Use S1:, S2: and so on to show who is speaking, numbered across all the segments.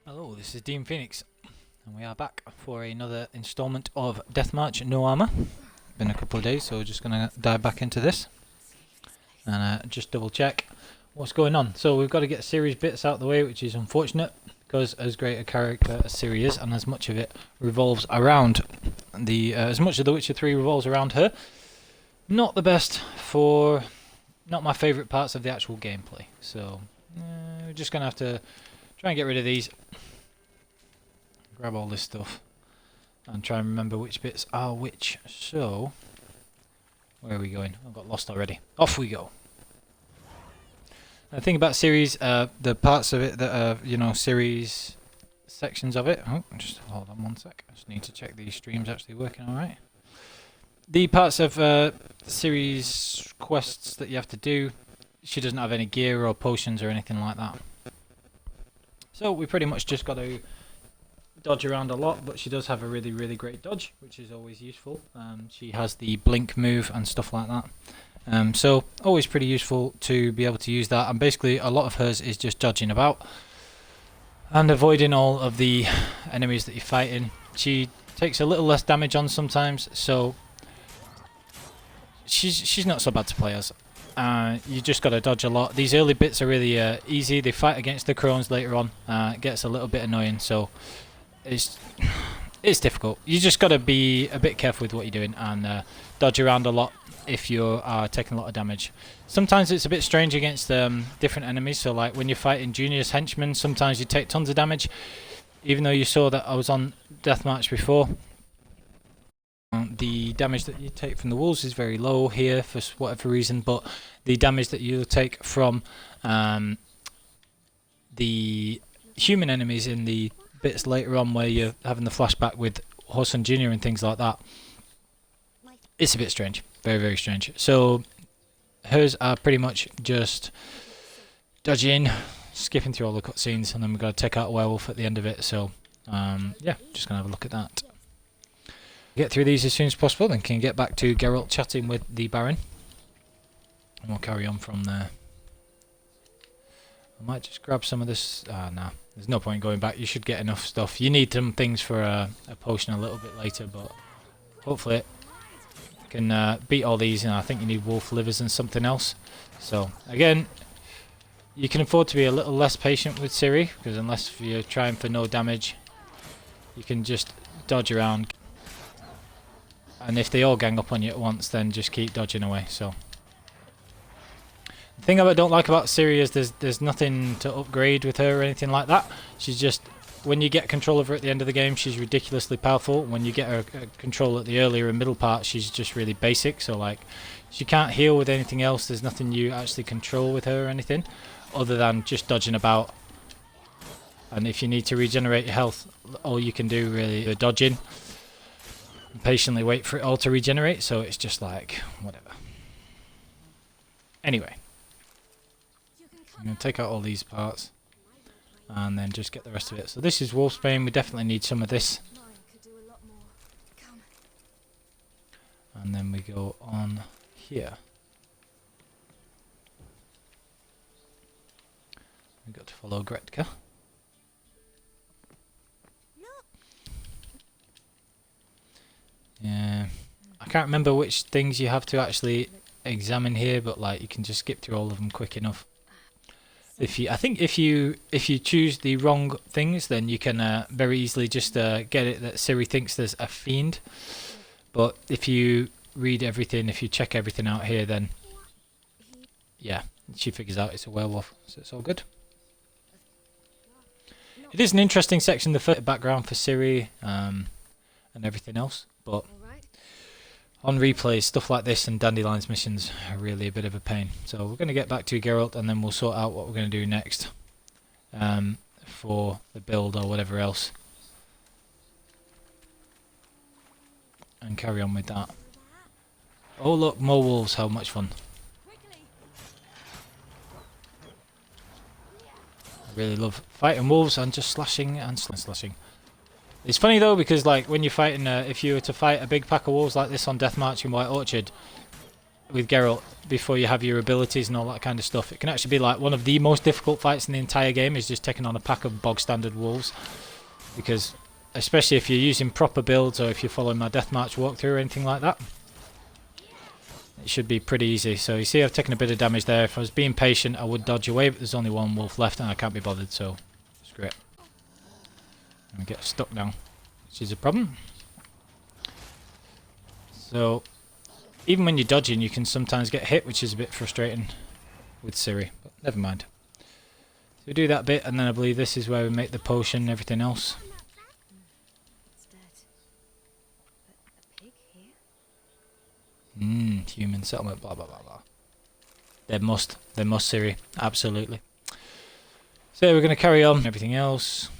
S1: Hello, this is Dean Phoenix, and we are back for another installment of Deathmatch No Armour. Been a couple of days, so we're just going to dive back into this and just double check what's going on. So we've got to get series bits out of the way, which is unfortunate because as great a character as Ciri is, and as much of it revolves around as much of The Witcher 3 revolves around her, not the best for, not my favourite parts of the actual gameplay. So we're just going to have to try and get rid of these. Grab all this stuff and try and remember which bits are which. So, where are we going? I've got lost already. Off we go. The thing about series, the parts of it that are, series sections of it. Oh, just hold on one sec. I just need to check these streams actually working alright. The parts of series quests that you have to do, she doesn't have any gear or potions or anything like that. So we pretty much just got to dodge around a lot, but she does have a really great dodge, which is always useful. She has the blink move and stuff like that. So always pretty useful to be able to use that, and basically a lot of hers is just dodging about and avoiding all of the enemies that you're fighting. She takes a little less damage on sometimes, so she's not so bad to play as. You just got to dodge a lot. These early bits are really easy. They fight against the crones later on. It gets a little bit annoying, so it's difficult. You just got to be a bit careful with what you're doing and dodge around a lot if you are taking a lot of damage. Sometimes it's a bit strange against different enemies, so like when you're fighting Junior's henchmen, sometimes you take tons of damage, even though you saw that I was on Deathmatch before. The damage that you take from the wolves is very low here for whatever reason, but the damage that you'll take from the human enemies in the bits later on where you're having the flashback with Horson Jr. and things like that, it's a bit strange. Very strange. So hers are pretty much just dodging, skipping through all the cutscenes, and then we've got to take out a werewolf at the end of it. So yeah, just gonna have a look at that. Get through these as soon as possible, then can get back to Geralt chatting with the Baron, and we'll carry on from there. I might just grab some of this. No, there's no point going back. You should get enough stuff. You need some things for a potion a little bit later, but hopefully you can beat all these. And I think you need wolf livers and something else. So again, you can afford to be a little less patient with Ciri, because unless you're trying for no damage, you can just dodge around. And if they all gang up on you at once, then just keep dodging away. So the thing I don't like about Ciri is there's nothing to upgrade with her or anything like that. She's just, when you get control of her at the end of the game, she's ridiculously powerful. When you get her control at the earlier and middle part, she's just really basic. So like, she can't heal with anything else. There's nothing you actually control with her or anything, other than just dodging about. And if you need to regenerate your health, all you can do really is dodging. Patiently wait for it all to regenerate, so it's just like whatever. Anyway, I'm going to take out all these parts and then just get the rest of it. So this is Wolfsbane. We definitely need some of this, and then we go on here. We've got to follow Gretka. Yeah, I can't remember which things you have to actually examine here, but like you can just skip through all of them quick enough. I think if you choose the wrong things, then you can very easily just get it that Ciri thinks there's a fiend. But if you read everything, if you check everything out here, then yeah, she figures out it's a werewolf, so it's all good. It is an interesting section, the first background for Ciri and everything else. But on replays, stuff like this and Dandelion's missions are really a bit of a pain. So we're going to get back to Geralt, and then we'll sort out what we're going to do next for the build or whatever else, and carry on with that. Oh look, more wolves, how much fun. I really love fighting wolves and just slashing and slashing. It's funny though, because like when you're fighting, if you were to fight a big pack of wolves like this on Deathmatch in White Orchard, with Geralt before you have your abilities and all that kind of stuff. It can actually be like one of the most difficult fights in the entire game is just taking on a pack of bog standard wolves, because especially if you're using proper builds or if you're following my deathmatch walkthrough or anything like that, it should be pretty easy. So you see I've taken a bit of damage there. If I was being patient I would dodge away, but there's only one wolf left and I can't be bothered, so screw it. And get stuck now, which is a problem. So even when you're dodging you can sometimes get hit, which is a bit frustrating with Ciri, but never mind. So we do that bit and then I believe this is where we make the potion and everything else. Human settlement, blah blah blah blah. They must Ciri, absolutely. So we're going to carry on everything else.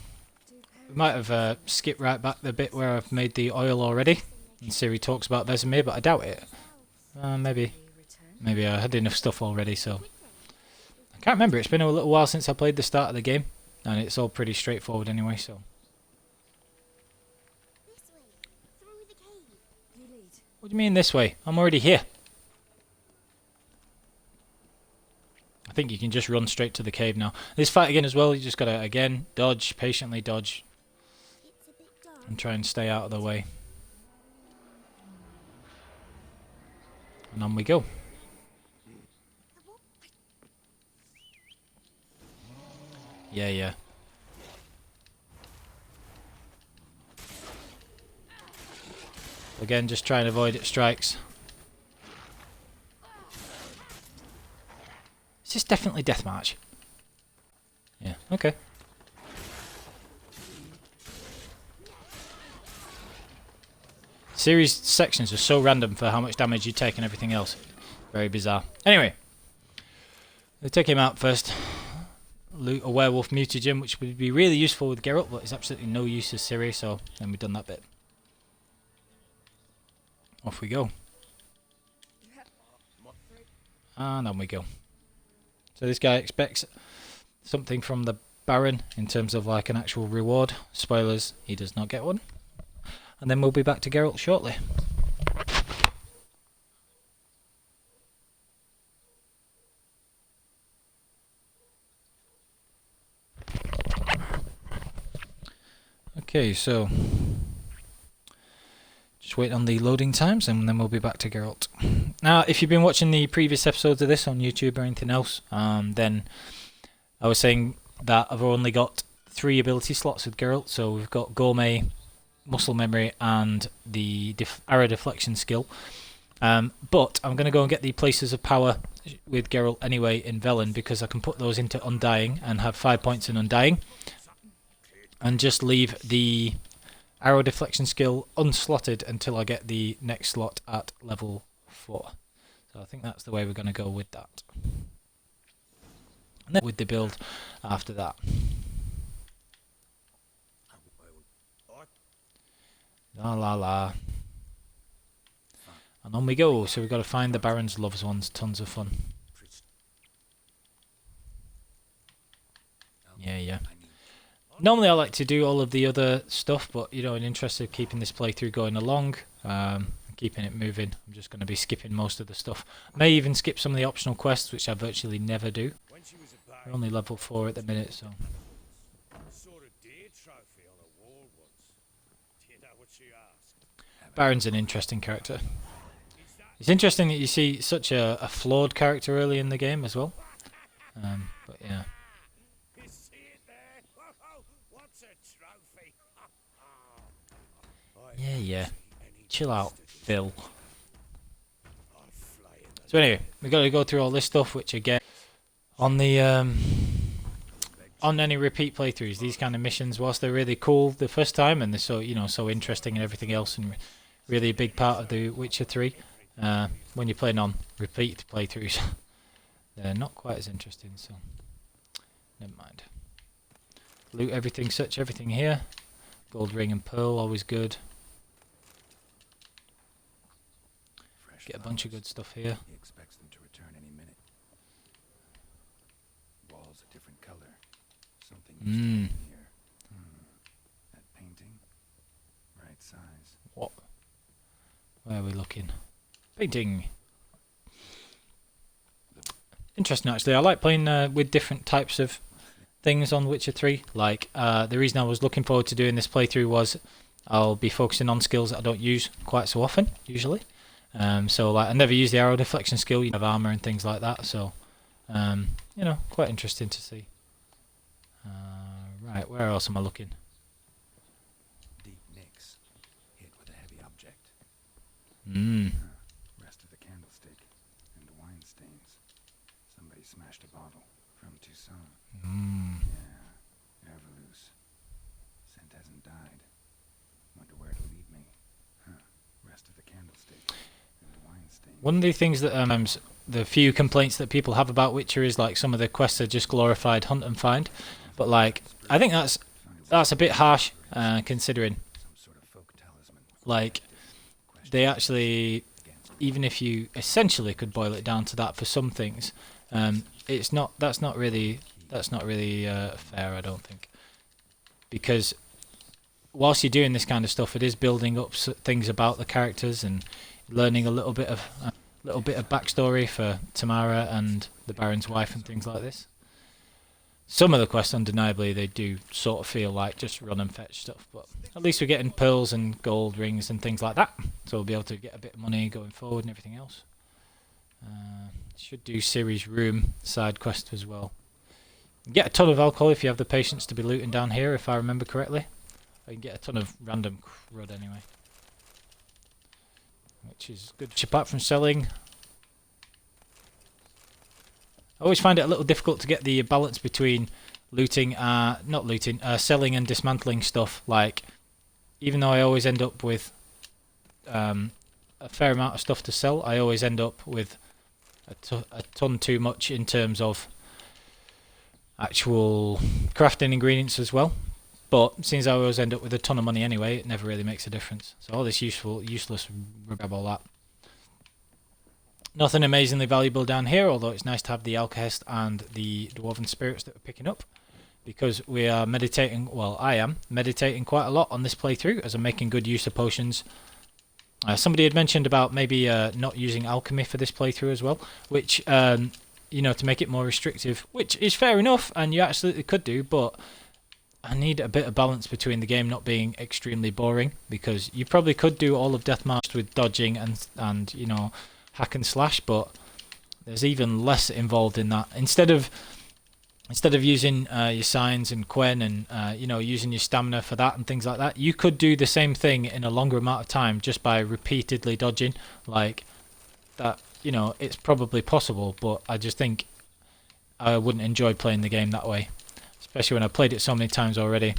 S1: We might have skipped right back the bit where I've made the oil already and Ciri talks about Vesemir, but I doubt it. Maybe I had enough stuff already, so I can't remember. It's been a little while since I played the start of the game and it's all pretty straightforward anyway, so what do you mean this way? I'm already here. I think you can just run straight to the cave now. This fight again as well, you just gotta again dodge, patiently dodge and try and stay out of the way. And on we go. Yeah. Again, just try and avoid its strikes. Is this definitely deathmatch? Yeah, okay. Series sections are so random for how much damage you take and everything else. Very bizarre. Anyway, we'll take him out first. Loot a werewolf mutagen, which would be really useful with Geralt, but it's absolutely no use as Ciri, so then we've done that bit. Off we go. And on we go. So this guy expects something from the Baron in terms of like an actual reward. Spoilers, he does not get one. And then we'll be back to Geralt shortly. Okay, so just wait on the loading times and then we'll be back to Geralt. Now, if you've been watching the previous episodes of this on YouTube or anything else, then I was saying that I've only got 3 ability slots with Geralt. So we've got Gourmet, Muscle Memory and the Arrow Deflection skill. But I'm going to go and get the Places of Power with Geralt anyway in Velen, because I can put those into Undying and have 5 points in Undying. And just leave the Arrow Deflection skill unslotted until I get the next slot at level 4. So I think that's the way we're going to go with that. And then with the build after that. La la la. And on we go. So we've got to find the Baron's Loves ones. Tons of fun. Yeah. Normally I like to do all of the other stuff, but you know, in interest of keeping this playthrough going along, keeping it moving, I'm just going to be skipping most of the stuff. I may even skip some of the optional quests, which I virtually never do. We're only level 4 at the minute, so. Baron's an interesting character. It's interesting that you see such a flawed character early in the game as well. But yeah. Yeah. Chill out, Phil. So anyway, we've got to go through all this stuff, which again, on the on any repeat playthroughs, these kind of missions, whilst they're really cool the first time and they're so, you know, so interesting and everything else, and really a big part of the Witcher 3, when you're playing on repeat playthroughs, they're not quite as interesting. So never mind. Loot everything, search everything here. Gold ring and pearl, always good. Get a bunch of good stuff here.
S2: He expects them to return any minute. Walls a different color. Something used to be here. That painting. Right size.
S1: What? Where are we looking? Painting. interesting actually. I like playing with different types of things on Witcher 3. Like the reason I was looking forward to doing this playthrough was I'll be focusing on skills that I don't use quite so often usually. So like I never use the arrow deflection skill. You have armor and things like that. So you know, quite interesting to see. Right, where else am I looking?
S2: Deep nicks, hit with a heavy object. Rest of the candlestick and wine stains. Somebody smashed a bottle from Tucson. Yeah, ever loose. Scent hasn't died. Wonder where it'll lead me. Rest of the candlestick and wine stains.
S1: One of the things that the few complaints that people have about Witcher is like some of the quests are just glorified hunt and find, but like I think that's a bit harsh considering
S2: Some sort of folk talisman.
S1: like they actually, even if you essentially could boil it down to that for some things, it's not. That's not really fair. I don't think, because whilst you're doing this kind of stuff, it is building up things about the characters and learning a little bit of backstory for Tamara and the Baron's wife and things like this. Some of the quests, undeniably, they do sort of feel like just run and fetch stuff, but at least we're getting pearls and gold rings and things like that, so we'll be able to get a bit of money going forward and everything else. Should do Ciri's room side quest as well. Get a ton of alcohol if you have the patience to be looting down here, if I remember correctly. I can get a ton of random crud anyway, which is good. Apart from selling, I always find it a little difficult to get the balance between selling and dismantling stuff. Like, even though I always end up with a fair amount of stuff to sell, I always end up with a ton too much in terms of actual crafting ingredients as well. But since I always end up with a ton of money anyway, it never really makes a difference. So all this useless rubbish, all that. Nothing amazingly valuable down here, although it's nice to have the alkahest and the dwarven spirits that we're picking up, because we are meditating. Well, I am meditating quite a lot on this playthrough as I'm making good use of potions. Somebody had mentioned about maybe not using alchemy for this playthrough as well, which you know, to make it more restrictive, which is fair enough, and you absolutely could do, but I need a bit of balance between the game not being extremely boring, because you probably could do all of Deathmarch with dodging and you know, hack and slash, but there's even less involved in that. Instead of using your signs and Quen and you know, using your stamina for that and things like that, you could do the same thing in a longer amount of time just by repeatedly dodging. Like that, you know, it's probably possible, but I just think I wouldn't enjoy playing the game that way, especially when I've played it so many times already.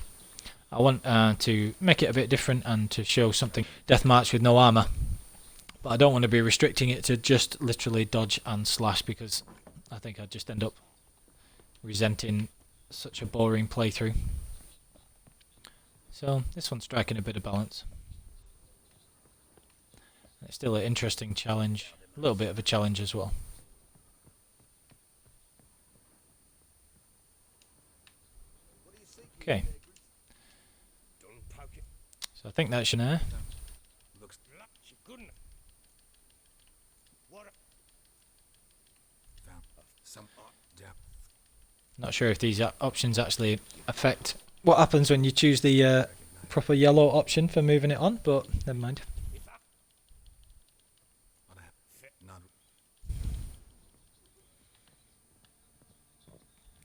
S1: I want to make it a bit different and to show something Deathmarch with no armor, but I don't want to be restricting it to just literally dodge and slash, because I think I'd just end up resenting such a boring playthrough. So this one's striking a bit of balance. It's still an interesting challenge, a little bit of a challenge as well. Okay. So I think that's Shanair. Not sure if these options actually affect what happens when you choose the proper yellow option for moving it on, but never mind.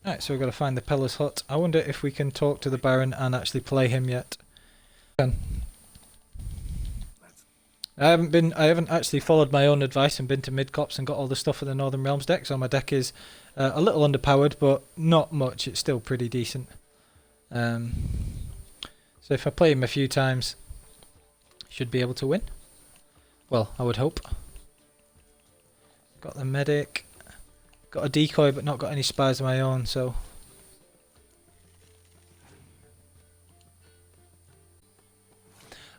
S1: Alright, so we've got to find the Peller's Hut. I wonder if we can talk to the Baron and actually play him yet. I haven't actually followed my own advice and been to Midcops and got all the stuff for the Northern Realms deck, so my deck is a little underpowered, but not much. It's still pretty decent. So if I play him a few times, I should be able to win. Well, I would hope. Got the medic. Got a decoy, but not got any spies of my own, so...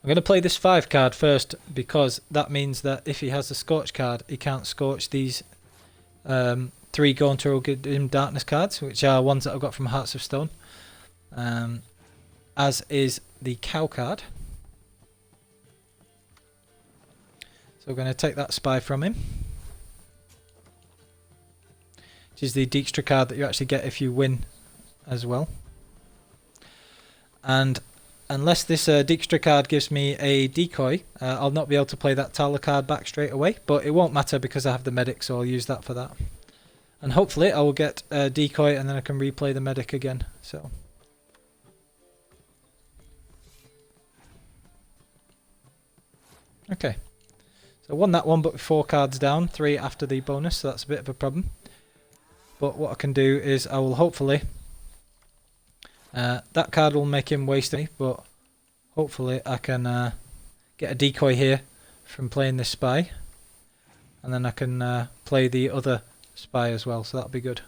S1: I'm going to play this 5 card first, because that means that if he has the Scorch card, he can't Scorch these 3 Gaunter Darkness cards, which are ones that I've got from Hearts of Stone. As is the Cow card. So we're going to take that spy from him. which is the Dijkstra card that you actually get if you win as well. And unless this Dijkstra card gives me a decoy, I'll not be able to play that Thaler card back straight away, but it won't matter because I have the medic, so I'll use that for that. And hopefully I will get a decoy and then I can replay the medic again. So okay, so I won that one, but 4 cards down, 3 after the bonus, so that's a bit of a problem. But what I can do is I will hopefully, that card will make him waste me, but hopefully I can get a decoy here from playing this spy, and then I can play the other spy as well, so that'll be good.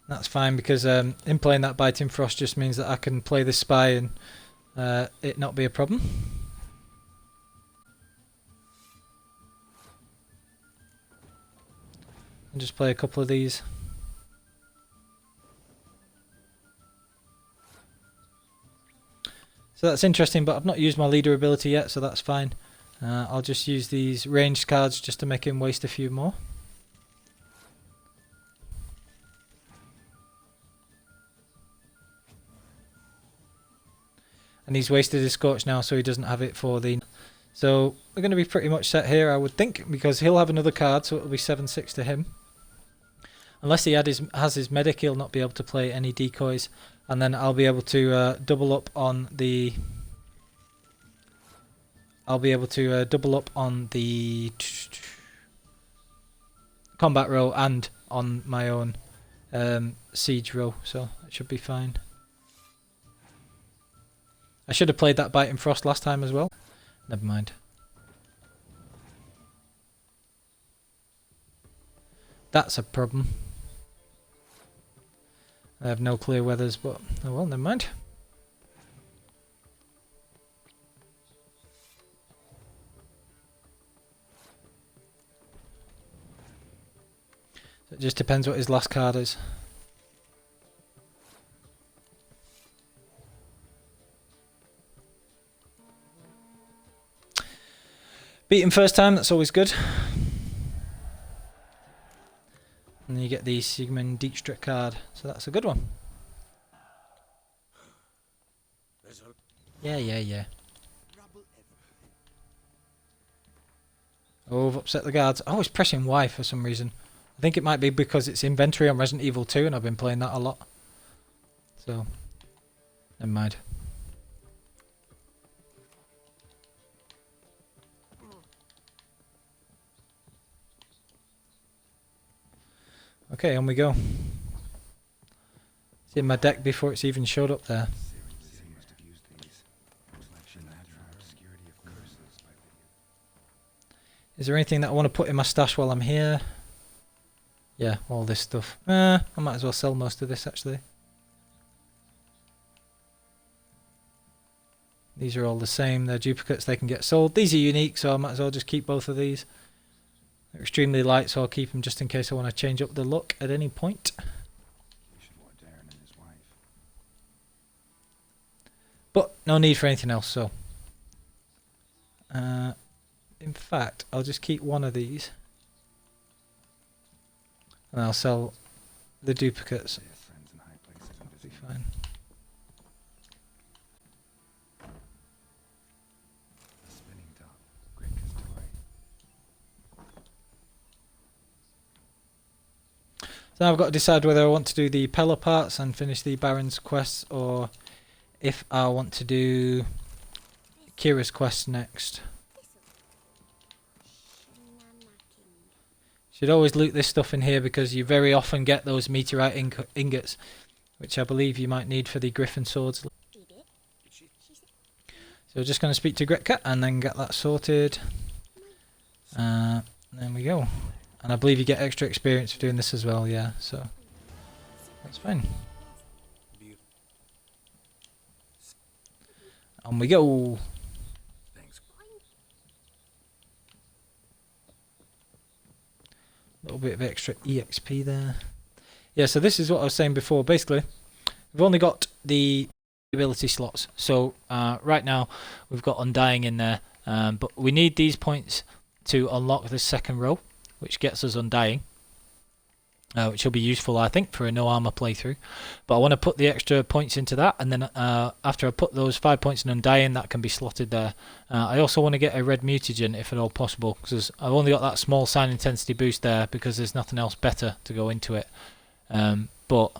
S1: That's fine because in playing that Biting Frost just means that I can play this spy and it not be a problem. And just play a couple of these. So that's interesting, but I've not used my leader ability yet, so that's fine. I'll just use these ranged cards just to make him waste a few more. And he's wasted his Scorch now, so he doesn't have it for the... So we're going to be pretty much set here, I would think, because he'll have another card, so it'll be 7-6 to him. Unless he has his medic, he'll not be able to play any decoys. And then I'll be able to double up on the... combat row and on my own siege row, so that should be fine. I should have played that Biting Frost last time as well. Never mind. That's a problem. I have no clear weathers, but oh well, never mind. So it just depends what his last card is. Beat him first time, that's always good. And then you get the Sigmund Dijkstra card, so that's a good one. Yeah. Oh, I've upset the guards. Oh, it's pressing Y for some reason. I think it might be because it's inventory on Resident Evil 2 and I've been playing that a lot. So, never mind. Okay, on we go. It's in my deck before it's even showed up there. Is there anything that I want to put in my stash while I'm here? Yeah, all this stuff. I might as well sell most of this actually. These are all the same. They're duplicates, they can get sold. These are unique, so I might as well just keep both of these. They're extremely light, so I'll keep them just in case I want to change up the look at any point. But no need for anything else, so. In fact, I'll just keep one of these. And I'll sell the duplicates. That'll be fine. So now I've got to decide whether I want to do the Pella parts and finish the Baron's quests, or if I want to do Kira's quest next. Should always loot this stuff in here because you very often get those meteorite ingots, which I believe you might need for the Griffin swords. So we're just going to speak to Gretka and then get that sorted. There we go. And I believe you get extra experience for doing this as well, yeah, so that's fine. On we go. A little bit of extra EXP there. Yeah, so this is what I was saying before. Basically, we've only got the ability slots. So right now we've got Undying in there, but we need these points to unlock the second row, which gets us Undying, which will be useful, I think, for a No Armour playthrough. But I want to put the extra points into that, and then after I put those 5 points in Undying, that can be slotted there. I also want to get a red mutagen if at all possible, because I've only got that small sign intensity boost there because there's nothing else better to go into it. But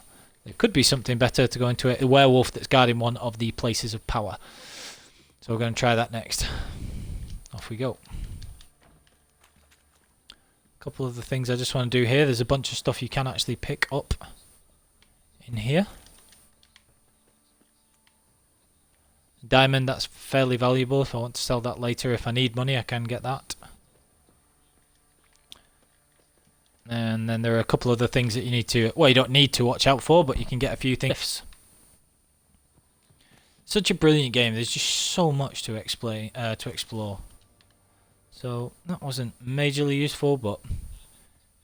S1: there could be something better to go into it, a werewolf that's guarding one of the places of power. So we're going to try that next. Off we go. Couple of the things I just want to do here. There's a bunch of stuff you can actually pick up in here. Diamond, that's fairly valuable if I want to sell that later. If I need money, I can get that. And then there are a couple of other things that you need to, well, you don't need to watch out for, but you can get a few things. Such a brilliant game. There's just so much to explain, to explore. So that wasn't majorly useful, but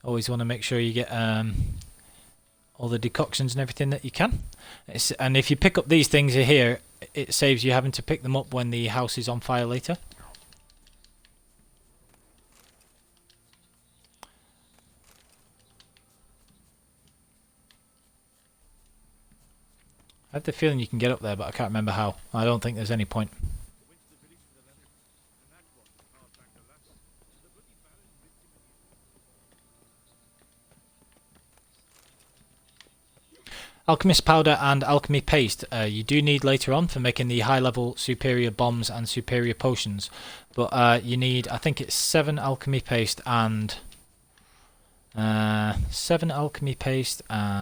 S1: always want to make sure you get all the decoctions and everything that you can. And if you pick up these things here, it saves you having to pick them up when the house is on fire later. I have the feeling you can get up there, but I can't remember how. I don't think there's any point. Alchemist powder and alchemy paste you do need later on for making the high level superior bombs and superior potions, but you need, I think it's 7 alchemy paste and 7 alchemy paste and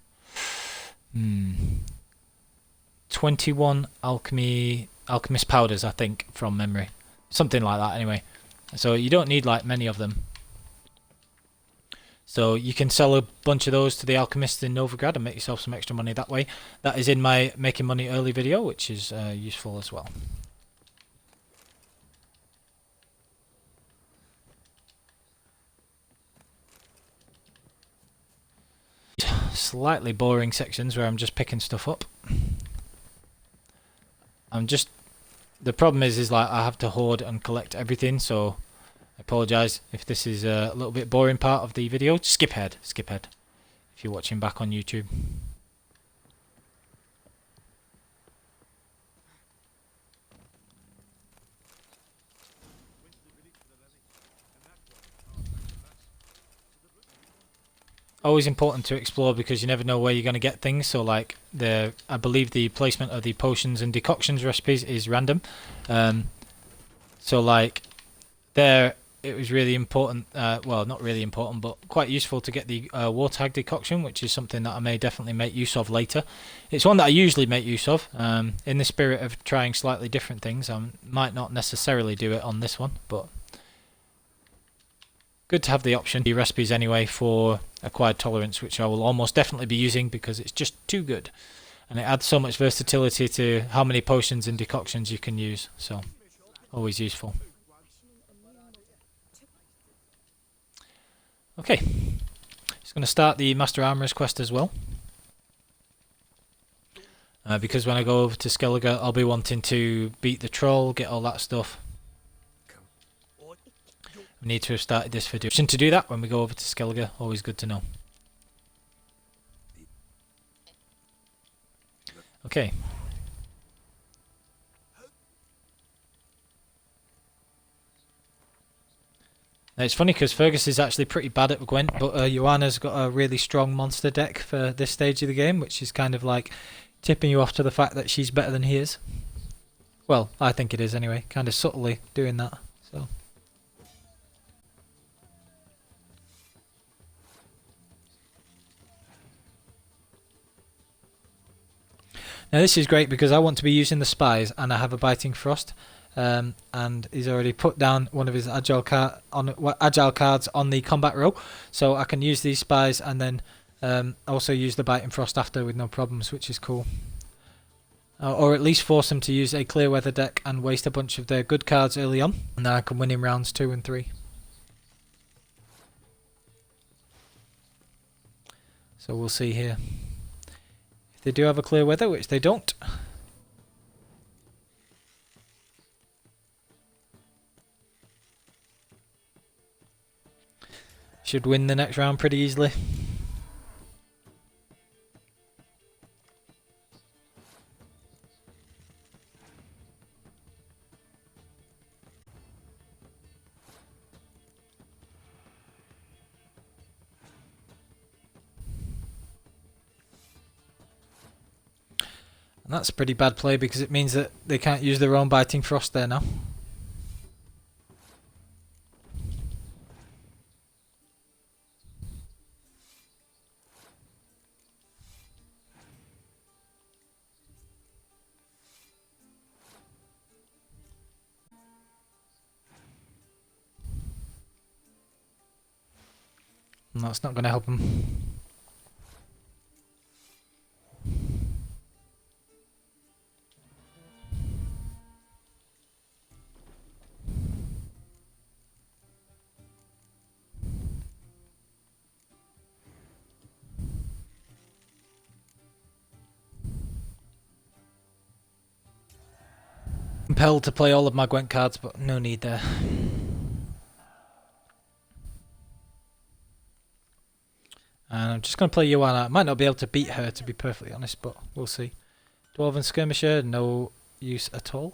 S1: 21 alchemist powders, I think, from memory, something like that anyway. So you don't need like many of them. So you can sell a bunch of those to the alchemists in Novigrad and make yourself some extra money that way. That is in my making money early video, which is useful as well. Slightly boring sections where I'm just picking stuff up. The problem is like I have to hoard and collect everything, so I apologise if this is a little bit boring part of the video. Skip ahead if you're watching back on YouTube. Always important to explore because you never know where you're going to get things. So like I believe the placement of the potions and decoctions recipes is random. So like there it was really important, well not really important but quite useful to get the warthog decoction, which is something that I may definitely make use of later. It's one that I usually make use of. In the spirit of trying slightly different things, I might not necessarily do it on this one, but good to have the option. The recipes anyway for acquired tolerance, which I will almost definitely be using because it's just too good. And it adds so much versatility to how many potions and decoctions you can use. So, always useful. Okay. Just going to start the Master Armourer's quest as well. Because when I go over to Skellige, I'll be wanting to beat the troll, get all that stuff. We need to have started this video. To do that when we go over to Skellige, always good to know. Okay. Now it's funny because Fergus is actually pretty bad at Gwent, but Joanna's got a really strong monster deck for this stage of the game, which is kind of like tipping you off to the fact that she's better than he is. Well, I think it is anyway, kind of subtly doing that. So. Now this is great because I want to be using the spies and I have a biting frost, and he's already put down one of his agile cards on the combat row, so I can use these spies and then also use the biting frost after with no problems, which is cool. Or at least force them to use a clear weather deck and waste a bunch of their good cards early on, and then I can win in rounds 2 and 3. So we'll see here. They do have a clear weather, which they don't. Should win the next round pretty easily. And that's a pretty bad play because it means that they can't use their own biting frost there now. And that's not going to help them. Compelled to play all of my Gwent cards, but no need there. And I'm just going to play Joanna. I might not be able to beat her, to be perfectly honest, but we'll see. Dwarven Skirmisher, no use at all.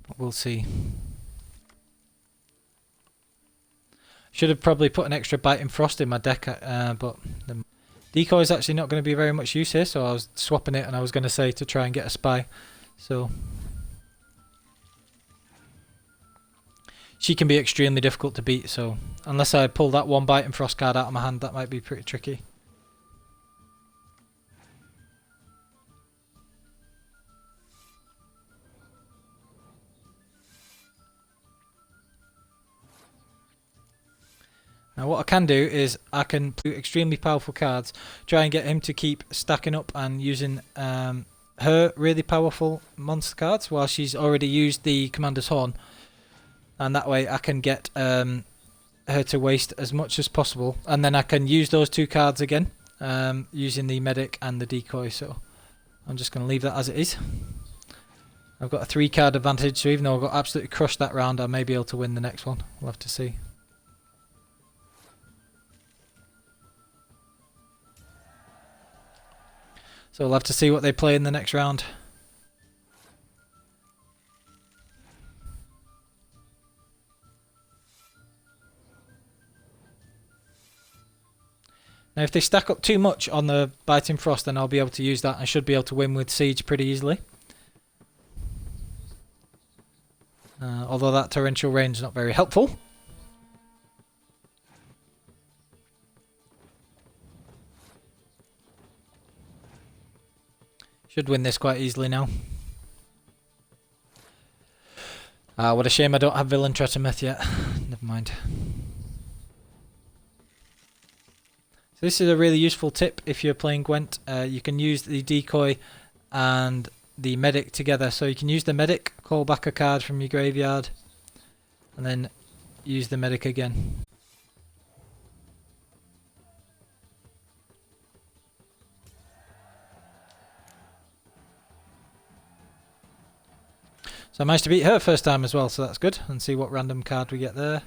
S1: But we'll see. Should have probably put an extra Biting Frost in my deck, but the decoy is actually not going to be very much use here, so I was swapping it and I was going to say to try and get a spy. So she can be extremely difficult to beat, so unless I pull that one Biting Frost card out of my hand, that might be pretty tricky. Now what I can do is I can play extremely powerful cards, try and get him to keep stacking up and using her really powerful monster cards while she's already used the Commander's Horn. And that way I can get her to waste as much as possible. And then I can use those two cards again, using the Medic and the Decoy. So I'm just going to leave that as it is. I've got a 3-card advantage, so even though I got absolutely crushed that round, I may be able to win the next one. We'll have to see. So we'll have to see what they play in the next round. Now if they stack up too much on the Biting Frost, then I'll be able to use that and should be able to win with Siege pretty easily. Although that torrential range is not very helpful. Should win this quite easily now. What a shame I don't have Villain Tretameth yet. Never mind. So this is a really useful tip if you're playing Gwent. You can use the Decoy and the Medic together. So you can use the Medic, call back a card from your graveyard, and then use the Medic again. So I managed to beat her first time as well, so that's good. And see what random card we get there.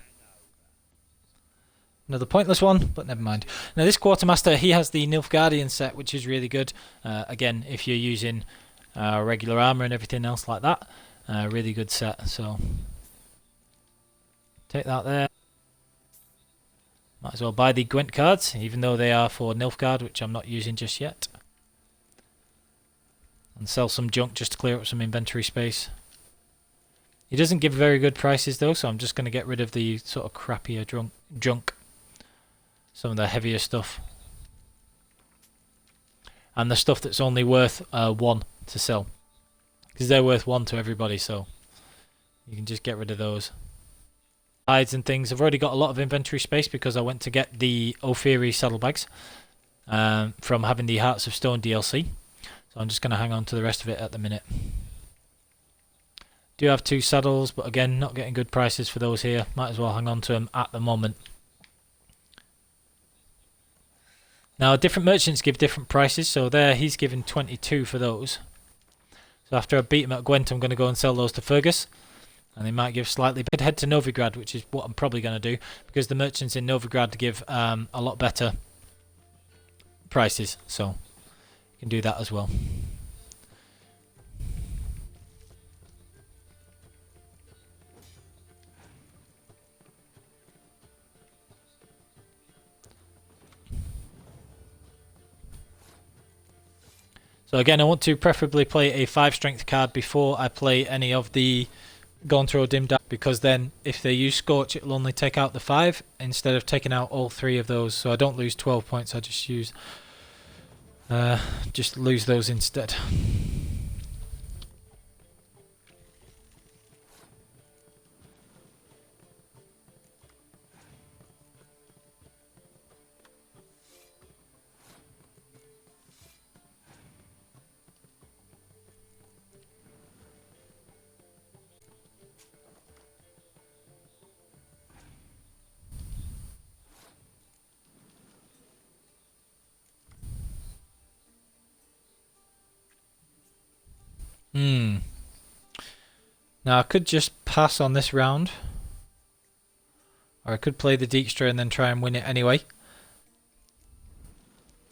S1: Another pointless one, but never mind. Now this Quartermaster, he has the Nilfgaardian set, which is really good. Again, if you're using regular armour and everything else like that. Really good set, so take that there. Might as well buy the Gwent cards, even though they are for Nilfgaard, which I'm not using just yet. And sell some junk just to clear up some inventory space. He doesn't give very good prices though, so I'm just going to get rid of the sort of crappier junk. Some of the heavier stuff. And the stuff that's only worth 1 to sell. Because they're worth 1 to everybody, so you can just get rid of those. Hides and things. I've already got a lot of inventory space because I went to get the Ophiri saddlebags from having the Hearts of Stone DLC. So I'm just going to hang on to the rest of it at the minute. Do have 2 saddles, but again, not getting good prices for those here. Might as well hang on to them at the moment. Now, different merchants give different prices, so there he's given 22 for those. So after I beat him at Gwent, I'm going to go and sell those to Fergus. and they might give slightly. But head to Novigrad, which is what I'm probably going to do, because the merchants in Novigrad give a lot better prices, so you can do that as well. So again, I want to preferably play a 5 strength card before I play any of the Gauntro Dim Dark, because then if they use Scorch, it'll only take out the 5 instead of taking out all 3 of those. So I don't lose 12 points, I just lose those instead. Now I could just pass on this round, or I could play the Dijkstra and then try and win it anyway.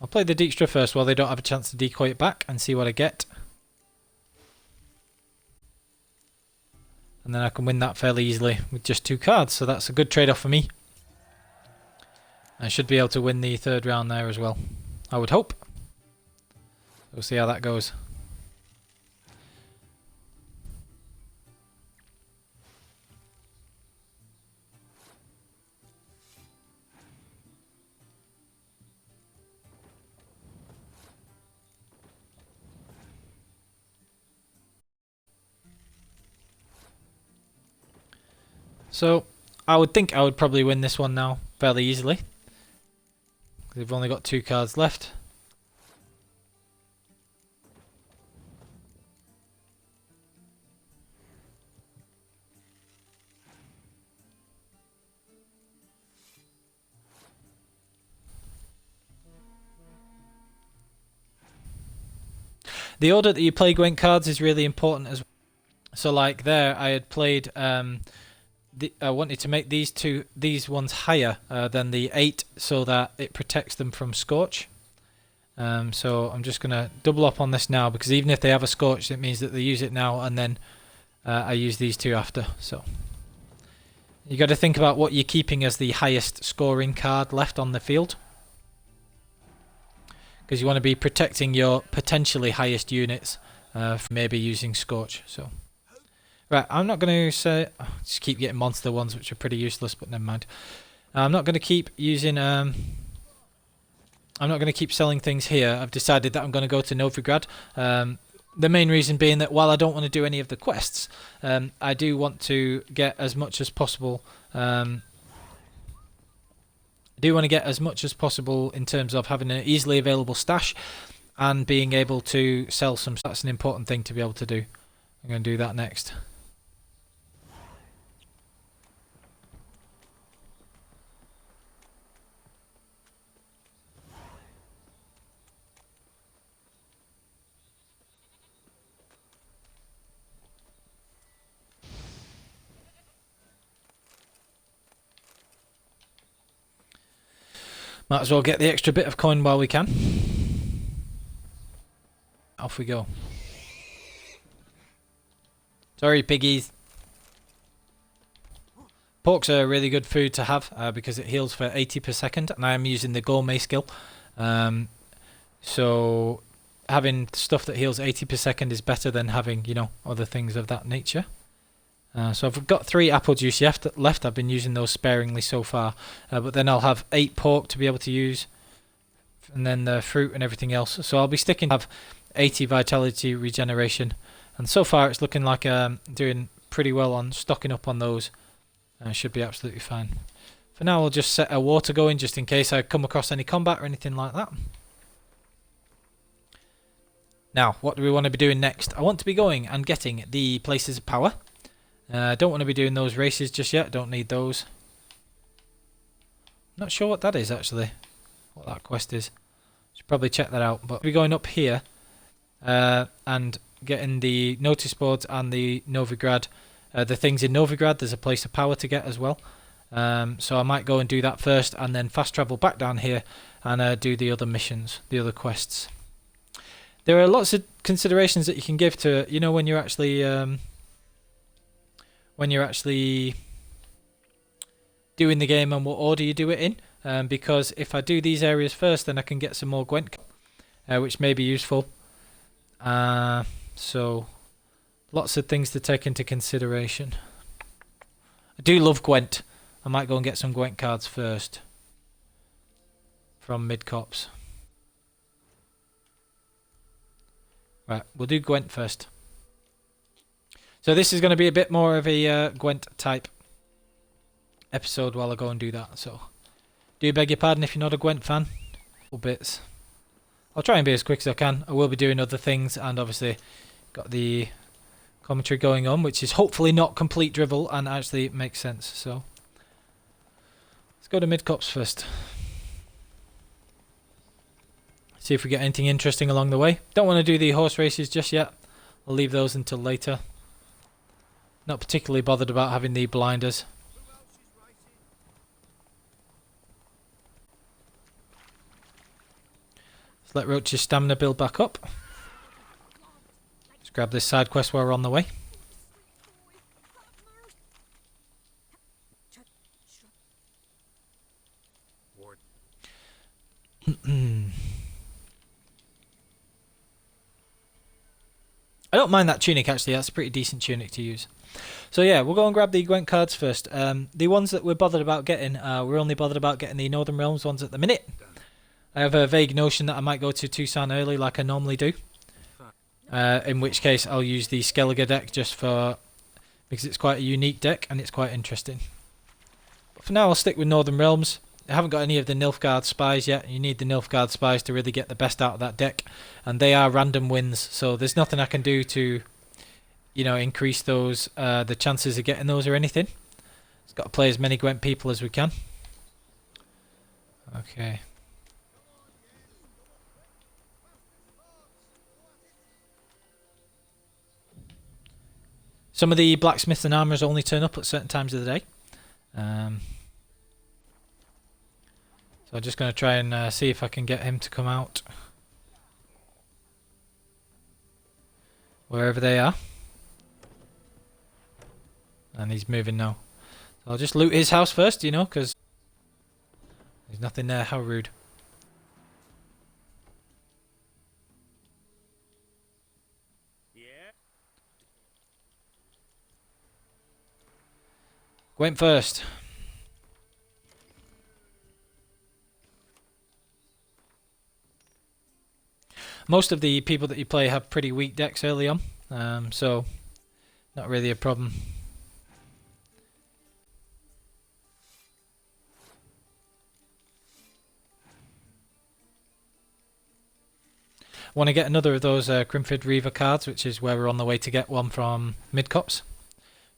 S1: I'll play the Dijkstra first while they don't have a chance to decoy it back and see what I get. And then I can win that fairly easily with just 2 cards, so that's a good trade-off for me. I should be able to win the 3rd round there as well, I would hope. We'll see how that goes. So, I would think I would probably win this one now fairly easily. They've only got 2 cards left. The order that you play Gwent cards is really important as well. So like there, I had played... I wanted to make these ones higher than the 8 so that it protects them from Scorch. So I'm just going to double up on this now, because even if they have a Scorch, it means that they use it now and then I use these 2 after. So you got to think about what you're keeping as the highest scoring card left on the field, because you want to be protecting your potentially highest units from maybe using Scorch. So. Right, I'm not going to say... just keep getting monster ones, which are pretty useless, but never mind. I'm not going to keep using... I'm not going to keep selling things here. I've decided that I'm going to go to Novigrad. The main reason being that while I don't want to do any of the quests, I do want to get as much as possible... in terms of having an easily available stash and being able to sell some... That's an important thing to be able to do. I'm going to do that next. Might as well get the extra bit of coin while we can. Off we go. Sorry, piggies. Pork's a really good food to have because it heals for 80 per second, and I am using the gourmet skill. So having stuff that heals 80 per second is better than having, you know, other things of that nature. So I've got 3 apple juice left. I've been using those sparingly so far, but then I'll have 8 pork to be able to use, and then the fruit and everything else. So I'll be sticking to have 80 vitality regeneration, and so far it's looking like I'm doing pretty well on stocking up on those. Should be absolutely fine. For now, I'll just set a water going just in case I come across any combat or anything like that. Now, what do we want to be doing next? I want to be going and getting the places of power. Don't want to be doing those races just yet. Don't need those. Not sure what that is actually. What that quest is. Should probably check that out. But we're going up here and getting the notice boards and the Novigrad the things in Novigrad. There's a place of power to get as well. So I might go and do that first, and then fast travel back down here and do the other missions, the other quests. There are lots of considerations that you can give to, you know, when you're actually doing the game and what order you do it in. Because if I do these areas first, then I can get some more Gwent, which may be useful. So lots of things to take into consideration. I do love Gwent. I might go and get some Gwent cards first from mid-cops. Right, we'll do Gwent first. So this is going to be a bit more of a Gwent type episode while I go and do that. So do beg your pardon if you're not a Gwent fan. Little bits. I'll try and be as quick as I can. I will be doing other things, and obviously got the commentary going on, which is hopefully not complete drivel and actually makes sense. So let's go to mid-cops first. See if we get anything interesting along the way. Don't want to do the horse races just yet. I'll leave those until later. Not particularly bothered about having the blinders. Let's let Roach's stamina build back up. Let's grab this side quest while we're on the way. I don't mind that tunic actually, that's a pretty decent tunic to use. So yeah, we'll go and grab the Gwent cards first. The ones that we're bothered about getting, we're only bothered about getting the Northern Realms ones at the minute. I have a vague notion that I might go to Tucson early like I normally do. In which case I'll use the Skellige deck just for, because it's quite a unique deck and it's quite interesting. But for now I'll stick with Northern Realms. I haven't got any of the Nilfgaard spies yet. You need the Nilfgaard spies to really get the best out of that deck, and they are random wins, so there's nothing I can do to, you know, increase those the chances of getting those or anything. It's got to play as many Gwent people as we can. Okay. Some of the blacksmiths and armourers only turn up at certain times of the day. So I'm just going to try and see if I can get him to come out. Wherever they are. And he's moving now. So I'll just loot his house first, you know, because there's nothing there. How rude. Gwent first. Most of the people that you play have pretty weak decks early on, so not really a problem. Want to get another of those Grimford Reaver cards, which is where we're on the way to get one from Midcops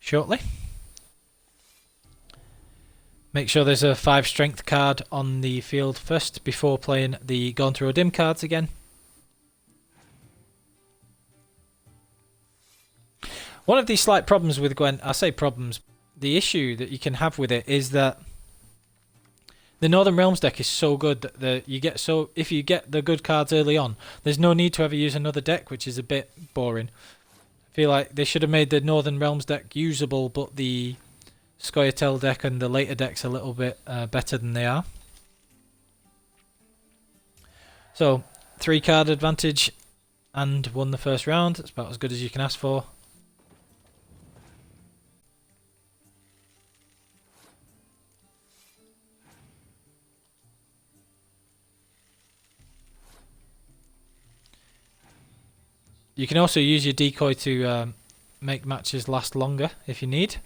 S1: shortly. Make sure there's a 5 strength card on the field first before playing the Gaunt Dim cards again. One of the slight problems with Gwent, I say problems, the issue that you can have with it is that the Northern Realms deck is so good that you get if you get the good cards early on, there's no need to ever use another deck, which is a bit boring. I feel like they should have made the Northern Realms deck usable, but the Scoia'tael deck and the later decks a little bit better than they are. So 3 card advantage and won the first round. That's about as good as you can ask for. You can also use your decoy to make matches last longer if you need.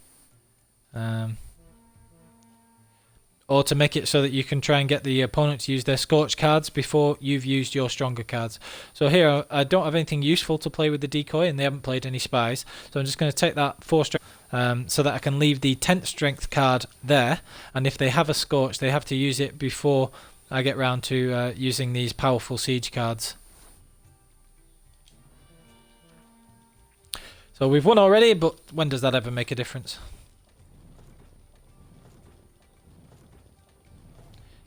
S1: Or to make it so that you can try and get the opponent to use their Scorch cards before you've used your stronger cards. So here I don't have anything useful to play with the decoy, and they haven't played any spies. So I'm just going to take that 4 strength so that I can leave the 10th strength card there. And if they have a Scorch, they have to use it before I get round to using these powerful siege cards. So we've won already, but when does that ever make a difference?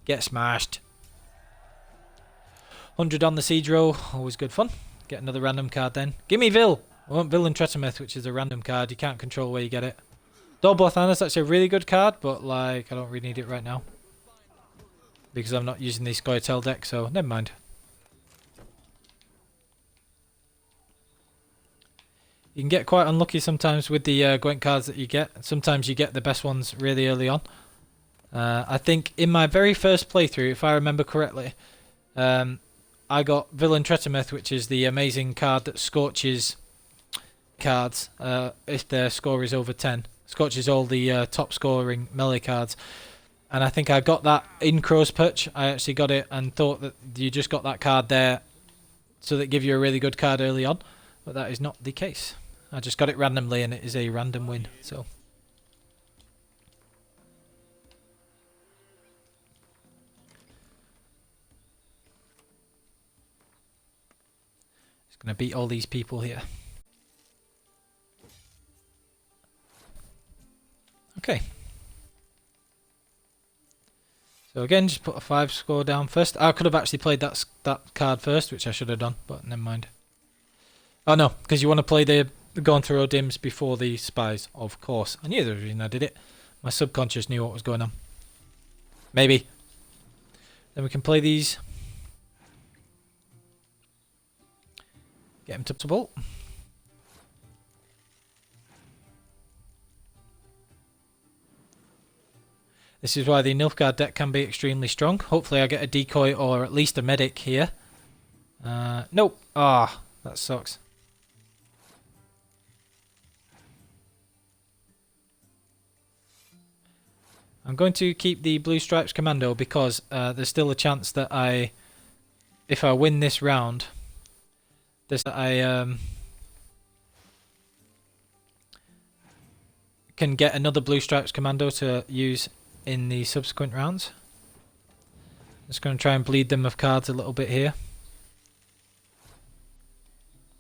S1: Get smashed. 100 on the siege row, always good fun. Get another random card then. Give me Vil! I want Vil and Tretamith, which is a random card. You can't control where you get it. Dolbothanus, that's a really good card, but like I don't really need it right now. Because I'm not using the Scoia'tael deck, so never mind. You can get quite unlucky sometimes with the Gwent cards that you get. Sometimes you get the best ones really early on. I think in my very first playthrough, if I remember correctly, I got Villain Tretamith, which is the amazing card that scorches cards if their score is over 10. Scorches all the top scoring melee cards. And I think I got that in Crow's Perch. I actually got it and thought that you just got that card there so that give you a really good card early on. But that is not the case. I just got it randomly and it is a random win. So just gonna beat all these people here. Okay. So again, just put a 5 score down first. I could have actually played that card first, which I should have done, but never mind. Oh no, because you want to play the Gone Through Dims before the spies, of course. I knew the reason I did it. My subconscious knew what was going on. Maybe. Then we can play these. Get him to bolt. This is why the Nilfgaard deck can be extremely strong. Hopefully I get a decoy or at least a medic here. Nope. Ah, that sucks. I'm going to keep the Blue Stripes Commando because there's still a chance that if I win this round, can get another Blue Stripes Commando to use in the subsequent rounds. Just going to try and bleed them of cards a little bit here.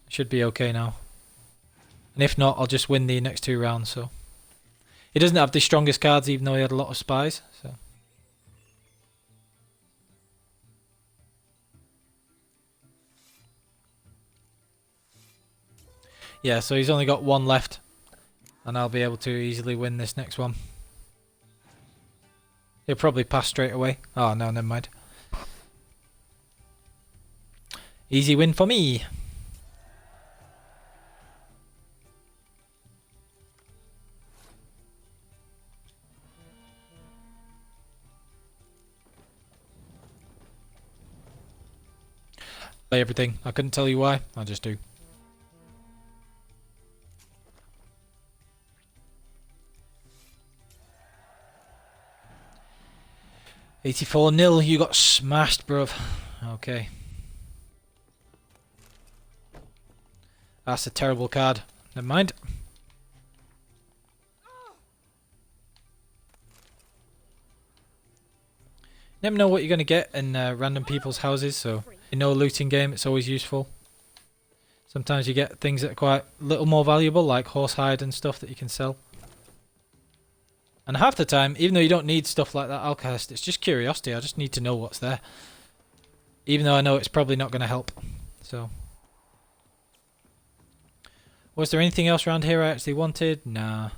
S1: Should be okay now. And if not, I'll just win the next 2 rounds. So he doesn't have the strongest cards, even though he had a lot of spies. So yeah, so he's only got 1 left, and I'll be able to easily win this next one. He'll probably pass straight away. Oh no, never mind. Easy win for me. Play everything. I couldn't tell you why. I just do. $84-0. You got smashed, bruv. Okay. That's a terrible card. Never mind. Never know what you're going to get in random people's houses, so in no looting game it's always useful. Sometimes you get things that are quite a little more valuable, like horsehide and stuff that you can sell. And half the time, even though you don't need stuff like that Alcast, it's just curiosity. I just need to know what's there. Even though I know it's probably not going to help. So, was there anything else around here I actually wanted? Nah.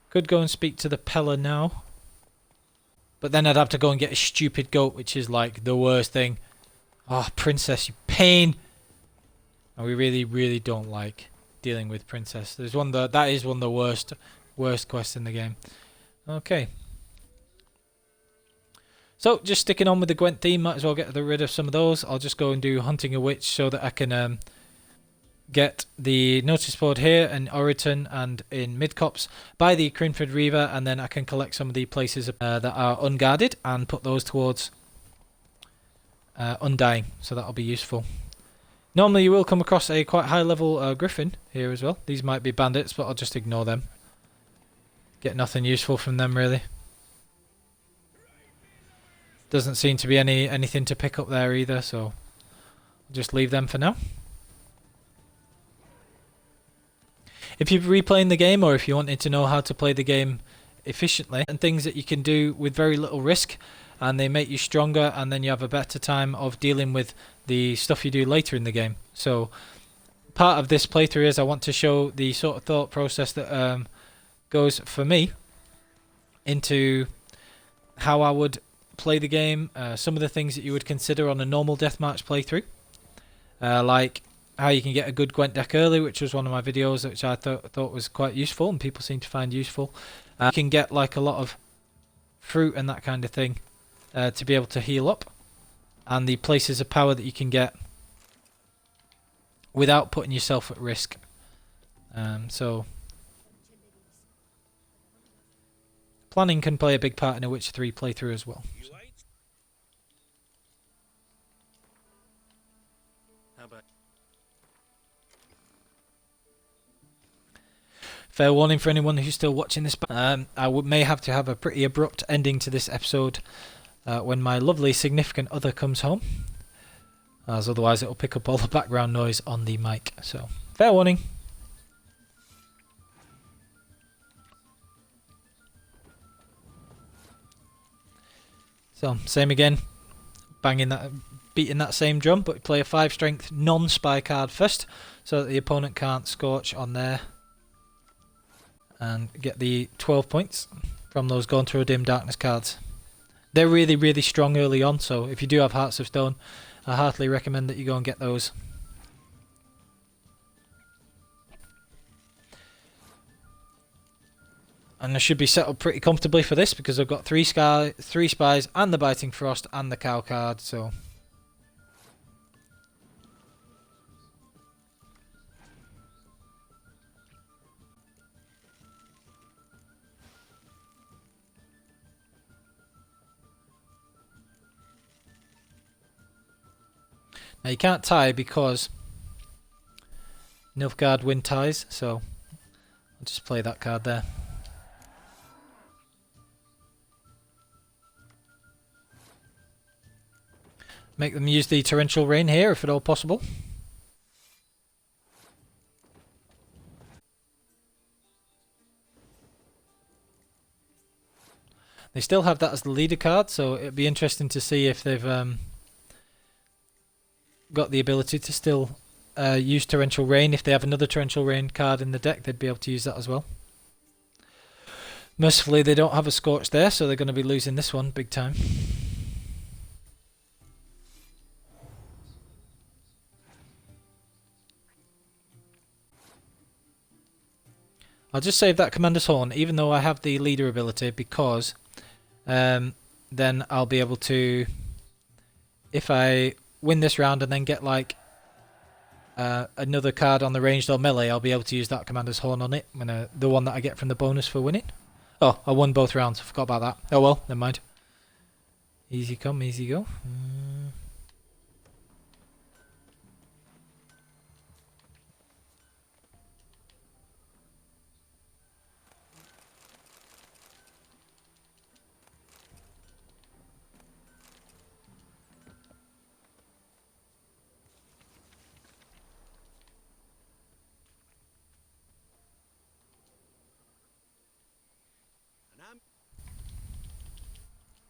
S1: Could go and speak to the Pella now. But then I'd have to go and get a stupid goat, which is like the worst thing. Oh, princess, you pain! And we really, really don't like dealing with princess. There's one that is one of the worst quests in the game. Okay. So just sticking on with the Gwent theme, might as well get rid of some of those. I'll just go and do Hunting a Witch so that I can get the notice board here in Oriton and in Midcops, buy the Crinford Reaver, and then I can collect some of the places that are unguarded and put those towards Undying, so that'll be useful. Normally you will come across a quite high level Griffin here as well. These might be bandits, but I'll just ignore them. Get nothing useful from them really. Doesn't seem to be anything to pick up there either, so I'll just leave them for now. If you're replaying the game, or if you wanted to know how to play the game efficiently, and things that you can do with very little risk, and they make you stronger, and then you have a better time of dealing with the stuff you do later in the game. So part of this playthrough is I want to show the sort of thought process that goes for me into how I would play the game, some of the things that you would consider on a normal deathmatch playthrough, like how you can get a good Gwent deck early, which was one of my videos which I thought was quite useful and people seem to find useful. You can get like a lot of fruit and that kind of thing to be able to heal up, and the places of power that you can get without putting yourself at risk. So planning can play a big part in a Witcher 3 playthrough as well. Fair warning for anyone who's still watching this. May have to have a pretty abrupt ending to this episode when my lovely significant other comes home, as otherwise it'll pick up all the background noise on the mic. So fair warning. So same again, beating that same drum, but play a 5 strength non-spy card first, so that the opponent can't scorch on there. And get the 12 points from those Gone Through a Dim Darkness cards. They're really, really strong early on, so if you do have Hearts of Stone, I heartily recommend that you go and get those. And I should be set up pretty comfortably for this, because I've got 3 spies and the Biting Frost and the Cow card, so... Now you can't tie because Nilfgaard win ties, so I'll just play that card there. Make them use the Torrential Rain here if at all possible. They still have that as the leader card, so it'd be interesting to see if they've got the ability to still use Torrential Rain. If they have another Torrential Rain card in the deck, they'd be able to use that as well. Mercifully, they don't have a Scorch there, so they're going to be losing this one big time. I'll just save that Commander's Horn, even though I have the leader ability, because then I'll be able to, if I win this round and then get like another card on the ranged or melee, I'll be able to use that Commander's Horn on it, when the one that I get from the bonus for winning. Oh, I won both rounds, I forgot about that. Oh well, never mind. Easy come, easy go.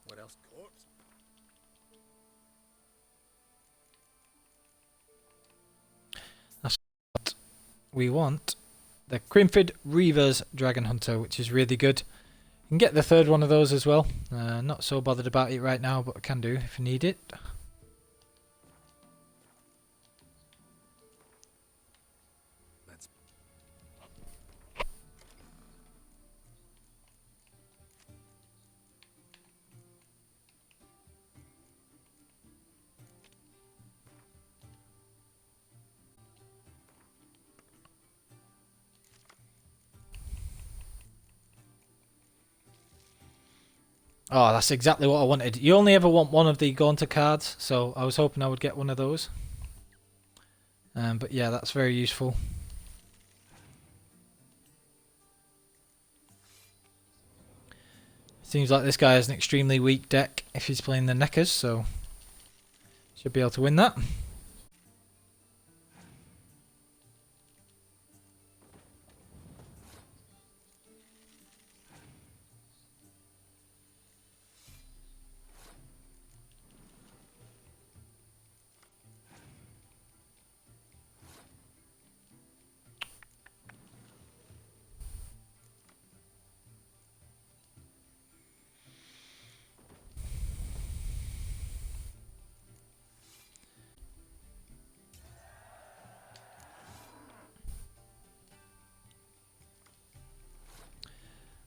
S3: What else? Corpse?
S1: That's what we want. The Crimford Reavers Dragon Hunter, which is really good. You can get the third one of those as well. Not so bothered about it right now, but I can do if you need it. Oh, that's exactly what I wanted. You only ever want one of the Gaunter cards, so I was hoping I would get one of those. But yeah, that's very useful. Seems like this guy has an extremely weak deck if he's playing the Neckers, so should be able to win that.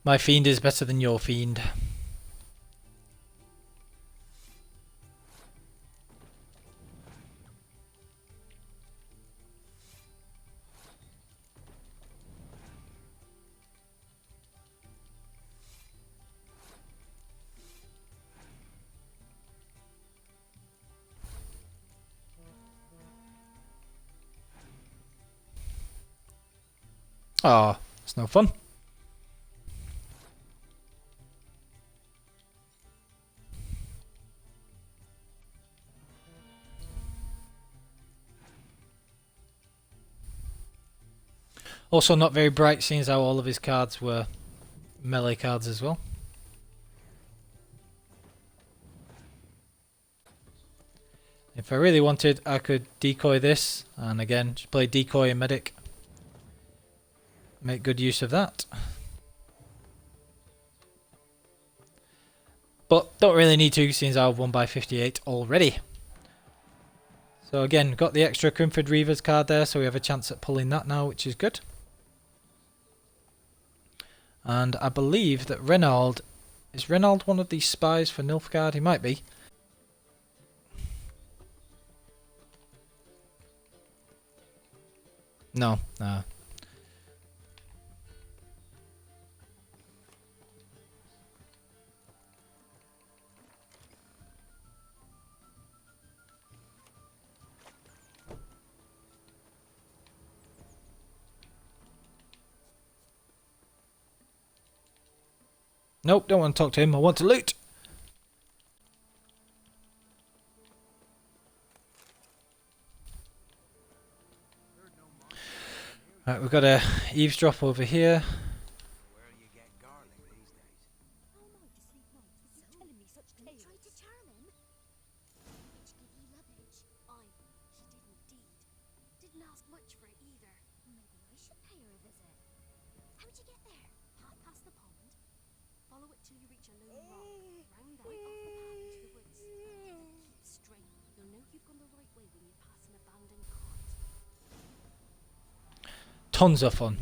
S1: My fiend is better than your fiend. Oh, it's no fun. Also not very bright, seeing as how all of his cards were melee cards as well. If I really wanted, I could decoy this, and again, just play decoy and medic. Make good use of that. But don't really need to, since I've won by 58 already. So again, got the extra Crimford Reavers card there, so we have a chance at pulling that now, which is good. And I believe that Reynald... Is Reynald one of these spies for Nilfgaard? He might be. No, no. Nope, don't want to talk to him. I want to loot. Right, we've got a eavesdrop over here. Tons of fun.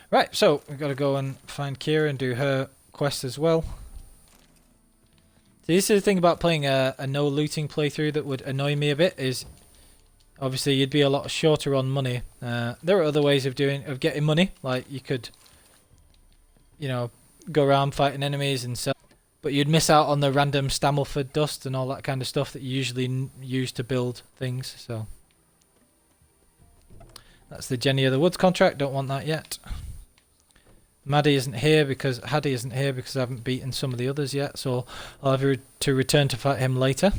S1: Right, so we've got to go and find Kira and do her quest as well. So this is the thing about playing a no looting playthrough that would annoy me a bit, is obviously you'd be a lot shorter on money. There are other ways of getting money, like you could, you know, go around fighting enemies and sell, but you'd miss out on the random Stammelford dust and all that kind of stuff that you usually use to build things. So that's the Jenny of the Woods contract. Don't want that yet. Haddie isn't here because I haven't beaten some of the others yet, so I'll have to return to fight him later.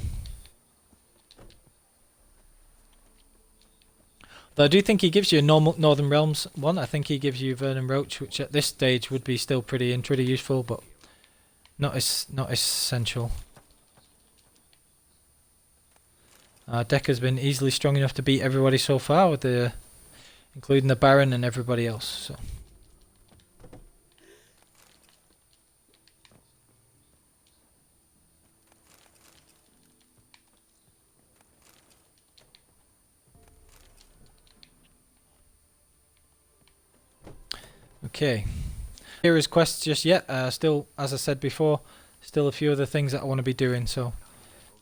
S1: Though I do think he gives you a normal Northern Realms one. I think he gives you Vernon Roach, which at this stage would be still pretty useful, but not essential. Decker's been easily strong enough to beat everybody so far, with including the Baron and everybody else. So. Okay. Here is quests just yet. Still, as I said before, still a few other things that I want to be doing. So,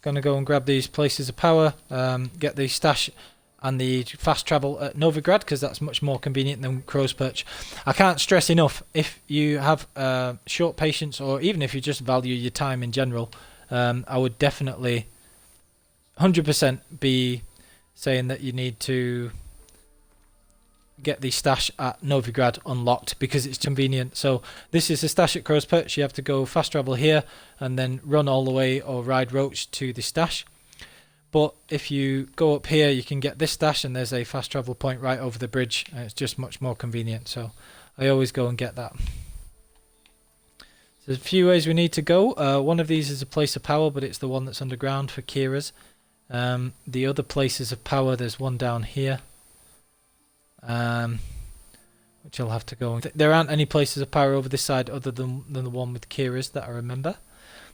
S1: gonna go and grab these places of power, get the stash and the fast travel at Novigrad, because that's much more convenient than Crow's Perch. I can't stress enough, if you have short patience, or even if you just value your time in general, I would definitely 100% be saying that you need to get the stash at Novigrad unlocked, because it's convenient. So this is the stash at Crow's Perch. You have to go fast travel here and then run all the way or ride Roach to the stash. But if you go up here, you can get this stash, and there's a fast travel point right over the bridge, and it's just much more convenient. So I always go and get that. There's a few ways we need to go. One of these is a place of power, but it's the one that's underground for Kira's. The other places of power, there's one down here, which I'll have to go. There aren't any places of power over this side other than the one with Kira's that I remember.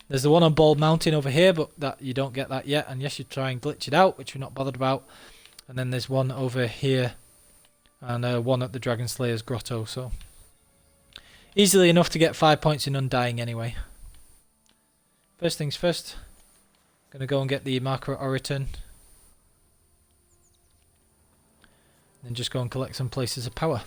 S1: There's the one on Bald Mountain over here, but that you don't get that yet unless you try and glitch it out, which we're not bothered about. And then there's one over here, and one at the Dragon Slayer's Grotto. So Easily enough to get 5 points in Undying anyway. First things first. Gonna go and get the marker at Oriton. Then just go and collect some places of power.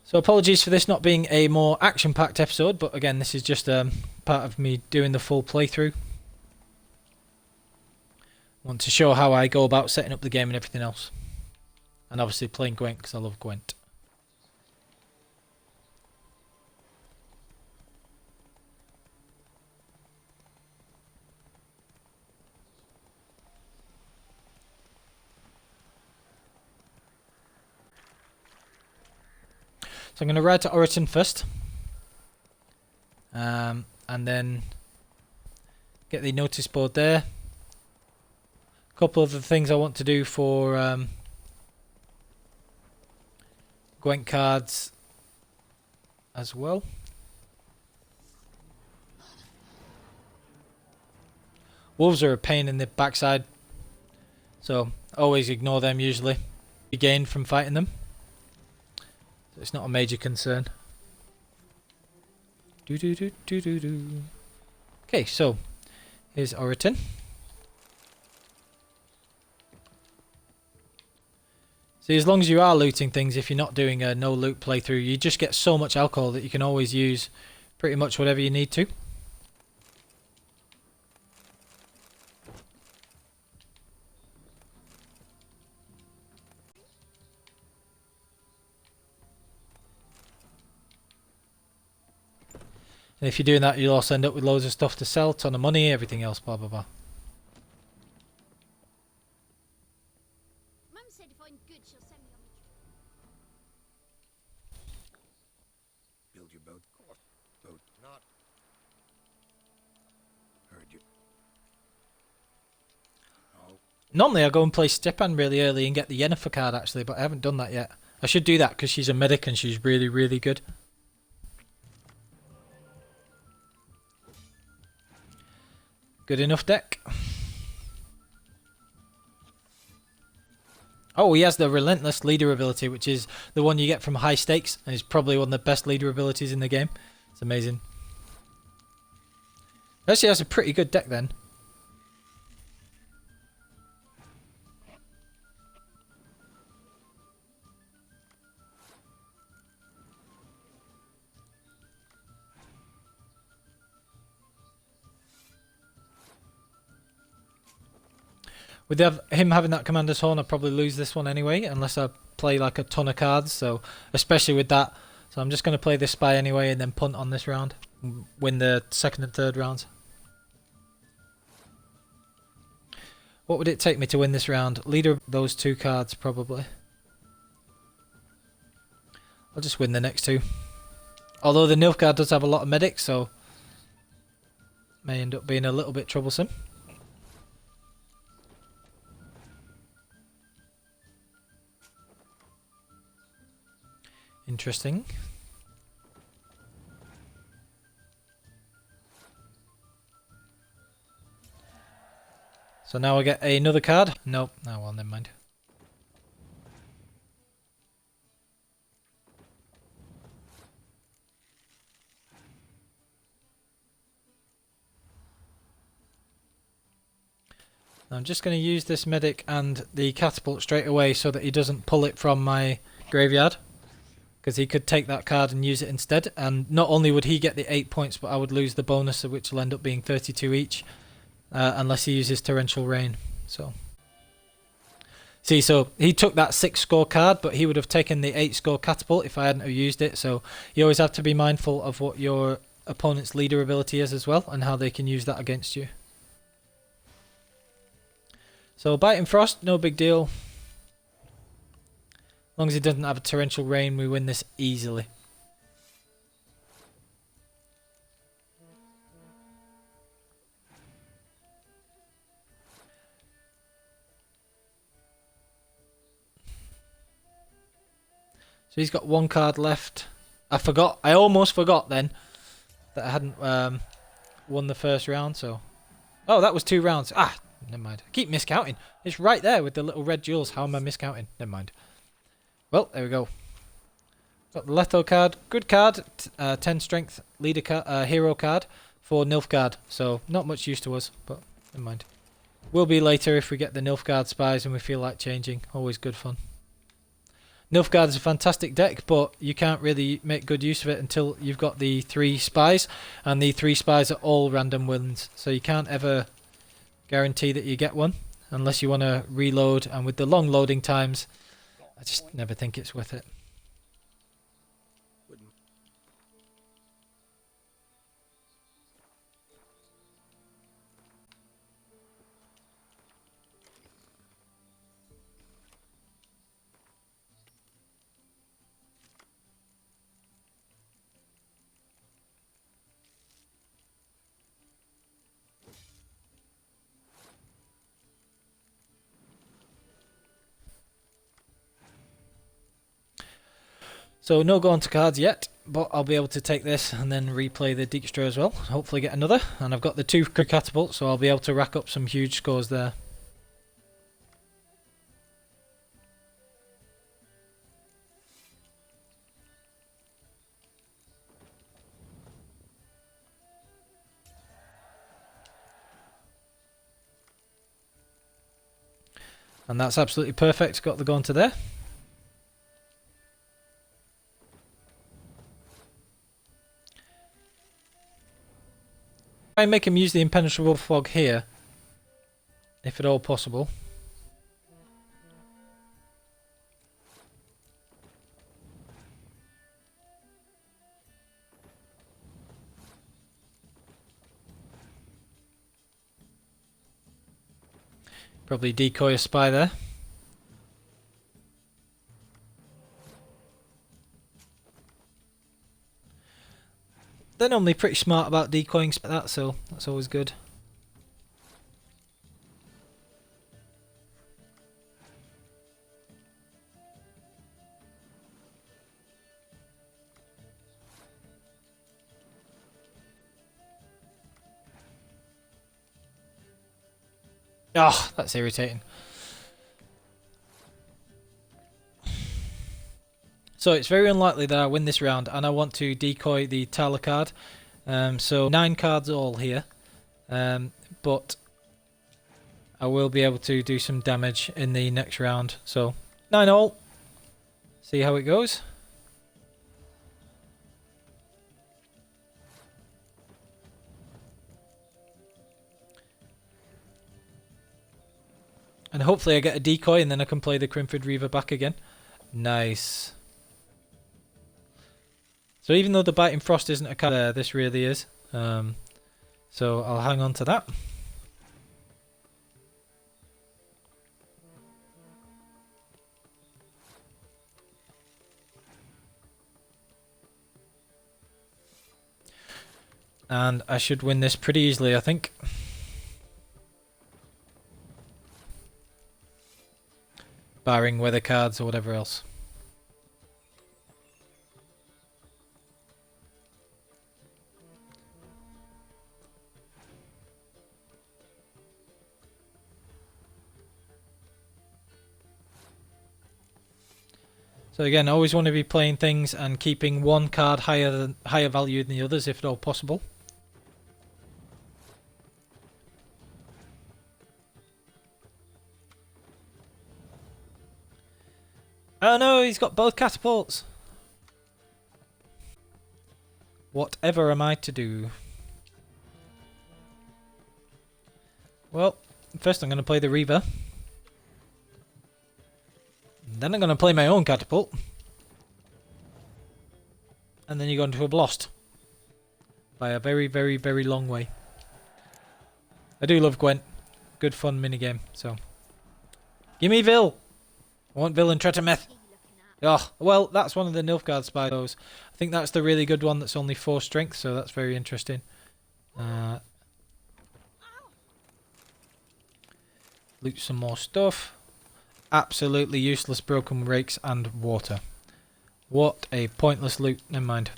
S1: So apologies for this not being a more action-packed episode, but again, this is just part of me doing the full playthrough. Want to show how I go about setting up the game and everything else. And obviously playing Gwent because I love Gwent. So I'm going to ride to Oriton first. And then get the notice board there. A couple of the things I want to do for Gwent cards as well. Wolves are a pain in the backside, so always ignore them usually. You gain from fighting them. So it's not a major concern. Okay, so here's Oriton. See, as long as you are looting things, if you're not doing a no loot playthrough, you just get so much alcohol that you can always use pretty much whatever you need to. And if you're doing that, you'll also end up with loads of stuff to sell, ton of money, everything else, blah blah blah.
S3: Mum said if I'm good, she'll send me on the
S2: Build your boat. Boat. Not. Heard you. Oh.
S1: Normally I go and play Stepan really early and get the Yennefer card actually, but I haven't done that yet. I should do that because she's a medic and she's really, really good. Good enough deck. Oh, he has the Relentless Leader ability, which is the one you get from high stakes, and is probably one of the best leader abilities in the game. It's amazing. Actually has a pretty good deck then. With him having that Commander's Horn, I'll probably lose this one anyway, unless I play like a ton of cards, so especially with that. So I'm just going to play this Spy anyway and then punt on this round. Win the second and third rounds. What would it take me to win this round? Leader of those two cards, probably. I'll just win the next two. Although the Nilfgaard does have a lot of medics, so may end up being a little bit troublesome. Interesting. So now I get another card. Nope. Oh well, never mind. I'm just going to use this medic and the catapult straight away so that he doesn't pull it from my graveyard. Because he could take that card and use it instead, and not only would he get the 8 points, but I would lose the bonus, which will end up being 32 each, unless he uses Torrential Rain. So, see, so he took that 6 score card, but he would have taken the 8 score catapult if I hadn't have used it. So you always have to be mindful of what your opponent's leader ability is as well, and how they can use that against you. So Biting Frost, no big deal. As long as he doesn't have a Torrential Rain, we win this easily. So he's got one card left. I almost forgot then that I hadn't won the first round, so... Oh, that was 2 rounds. Ah, never mind. I keep miscounting. It's right there with the little red jewels. How am I miscounting? Never mind. Well, there we go. Got the Letho card. Good card. 10 strength leader hero card for Nilfgaard. So not much use to us, but never mind. Will be later if we get the Nilfgaard spies and we feel like changing. Always good fun. Nilfgaard is a fantastic deck, but you can't really make good use of it until you've got the 3 spies, and the 3 spies are all random wins, so you can't ever guarantee that you get one unless you want to reload, and with the long loading times, I just never think it's worth it. So no go on to cards yet, but I'll be able to take this and then replay the Dijkstra as well. Hopefully get another, and I've got the 2 catapults, so I'll be able to rack up some huge scores there. And that's absolutely perfect. Got the go on to there. Try and make him use the impenetrable fog here, if at all possible. Probably decoy a spy there. They're normally pretty smart about decoying that, so that's always good. Oh, that's irritating. So it's very unlikely that I win this round, and I want to decoy the Tala card. So 9 cards all here, but I will be able to do some damage in the next round. So 9 all. See how it goes. And hopefully I get a decoy and then I can play the Crimford Reaver back again. Nice. So even though the Biting Frost isn't a card there, this really is. So I'll hang on to that. And I should win this pretty easily, I think. Barring weather cards or whatever else. So again, I always want to be playing things and keeping one card higher value than the others if at all possible. Oh no, he's got both catapults. Whatever am I to do? Well, first I'm going to play the Reaver. Then I'm going to play my own catapult. And then you go into a Blost. By a very, very, very long way. I do love Gwent. Good fun minigame, so. Give me Vil! I want Vil and Tretameth. Oh, well, that's one of the Nilfgaard spies. I think that's the really good one that's only 4 strength, so that's very interesting. Loot some more stuff. Absolutely useless broken rakes and water. What a pointless loot. Never mind.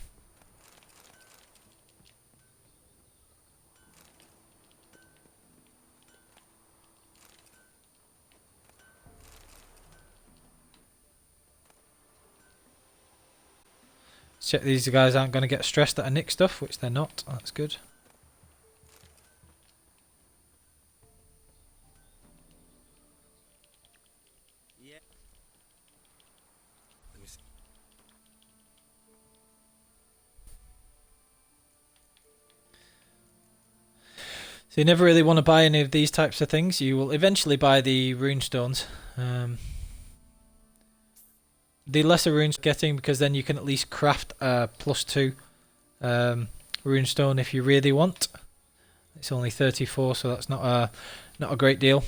S1: check these guys aren't going to get stressed that I nick stuff, which they're not. That's good. So you never really want to buy any of these types of things. You will eventually buy the rune stones. The lesser runes getting, because then you can at least craft a +2 rune stone if you really want. It's only 34, so that's not a great deal.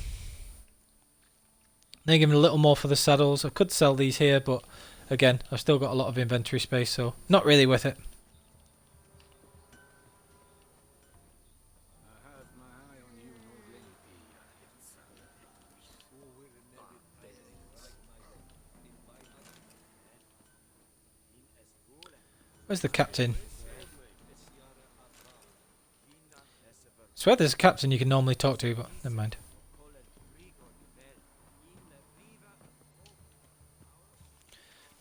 S1: They're giving a little more for the saddles. I could sell these here, but again, I've still got a lot of inventory space, so not really worth it. Where's the captain? I swear there's a captain you can normally talk to, but never mind.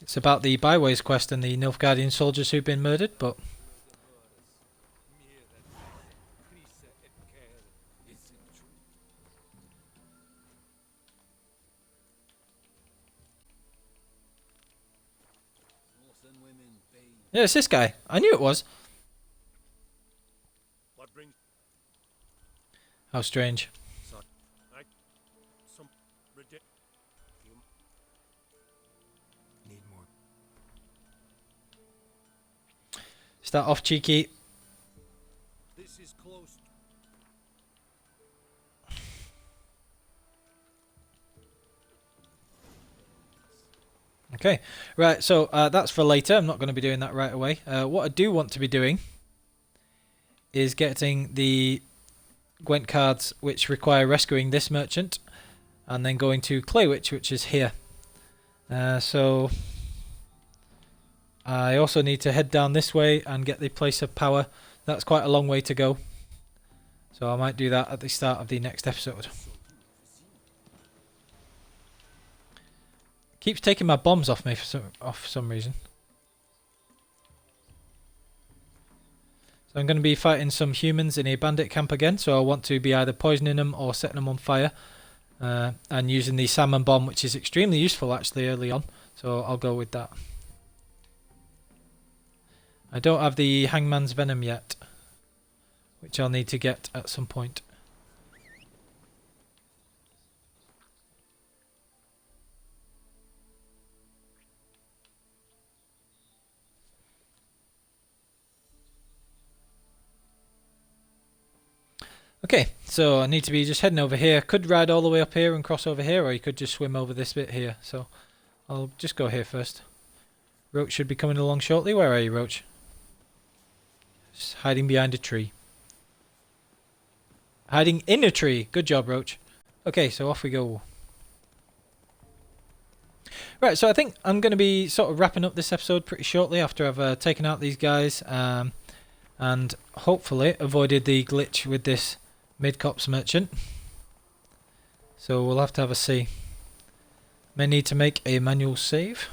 S1: It's about the Byways quest and the Nilfgaardian soldiers who've been murdered, but... Yeah, it's this guy. I knew it was. How strange. Start off cheeky.
S4: This is close.
S1: Okay, right, so that's for later. I'm not going to be doing that right away. What I do want to be doing is getting the Gwent cards which require rescuing this merchant and then going to Claywitch, which is here. So I also need to head down this way and get the place of power. That's quite a long way to go, so I might do that at the start of the next episode. Keeps taking my bombs off me for some reason. So I'm going to be fighting some humans in a bandit camp again, so I want to be either poisoning them or setting them on fire, and using the salmon bomb, which is extremely useful actually early on, so I'll go with that. I don't have the Hangman's Venom yet, which I'll need to get at some point. Okay, so I need to be just heading over here. Could ride all the way up here and cross over here, or you could just swim over this bit here. So I'll just go here first. Roach should be coming along shortly. Where are you, Roach? Just hiding behind a tree. Hiding in a tree. Good job, Roach. Okay, so off we go. Right, so I think I'm going to be sort of wrapping up this episode pretty shortly after I've taken out these guys and hopefully avoided the glitch with this mid-cops merchant. So we'll have to have a see. May need to make a manual save.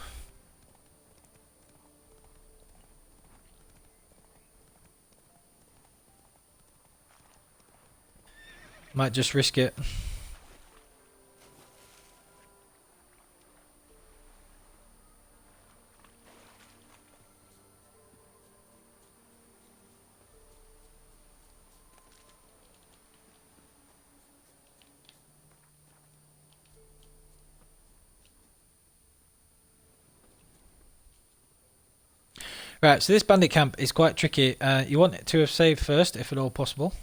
S1: Might just risk it. Right, so this bandit camp is quite tricky. You want it to have saved first, if at all possible.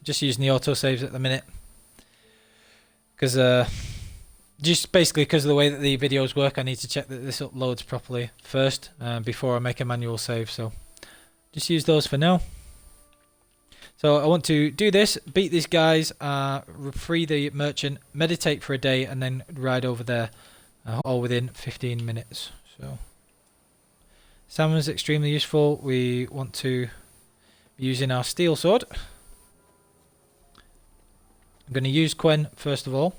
S1: Just using the autosaves at the minute. Because, just basically because of the way that the videos work, I need to check that this uploads properly first, before I make a manual save. So, just use those for now. So I want to do this, beat these guys, free the merchant, meditate for a day, and then ride over there, all within 15 minutes. So salmon's extremely useful. We want to be using our steel sword. I'm going to use Gwent first of all.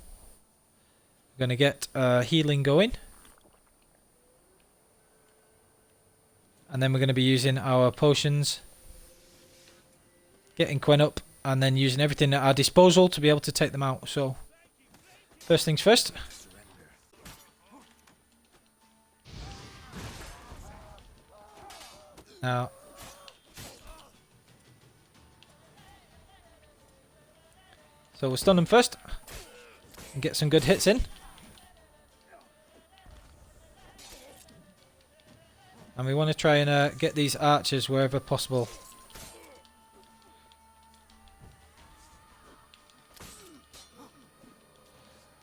S1: I'm going to get healing going. And then we're going to be using our potions. Getting Gwent up and then using everything at our disposal to be able to take them out. So, first things first. Now, so we'll stun them first and get some good hits in. And we want to try and get these archers wherever possible.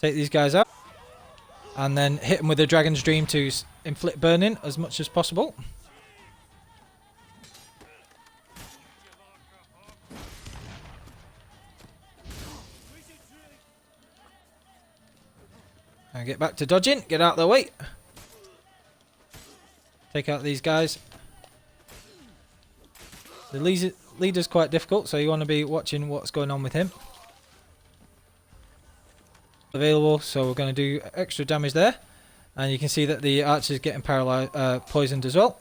S1: Take these guys out. And then hit them with a Dragon's Dream to inflict burning as much as possible. And get back to dodging. Get out of the way. Take out these guys. The leader's quite difficult, so you want to be watching what's going on with him. Available, so we're going to do extra damage there. And you can see that the archer's getting paralyzed, poisoned as well.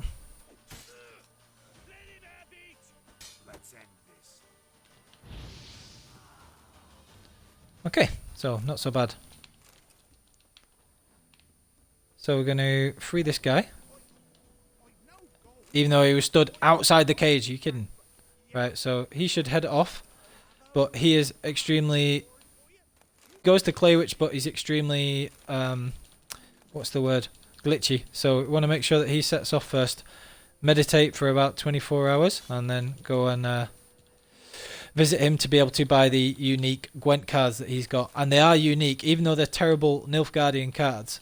S1: Okay, so not so bad. So we're going to free this guy. Even though he was stood outside the cage. Are you kidding? Right, so he should head off. But he is extremely... Goes to Clay Witch, but he's extremely... what's the word? Glitchy. So we want to make sure that he sets off first. Meditate for about 24 hours. And then go and visit him to be able to buy the unique Gwent cards that he's got. And they are unique. Even though they're terrible Nilfgaardian cards.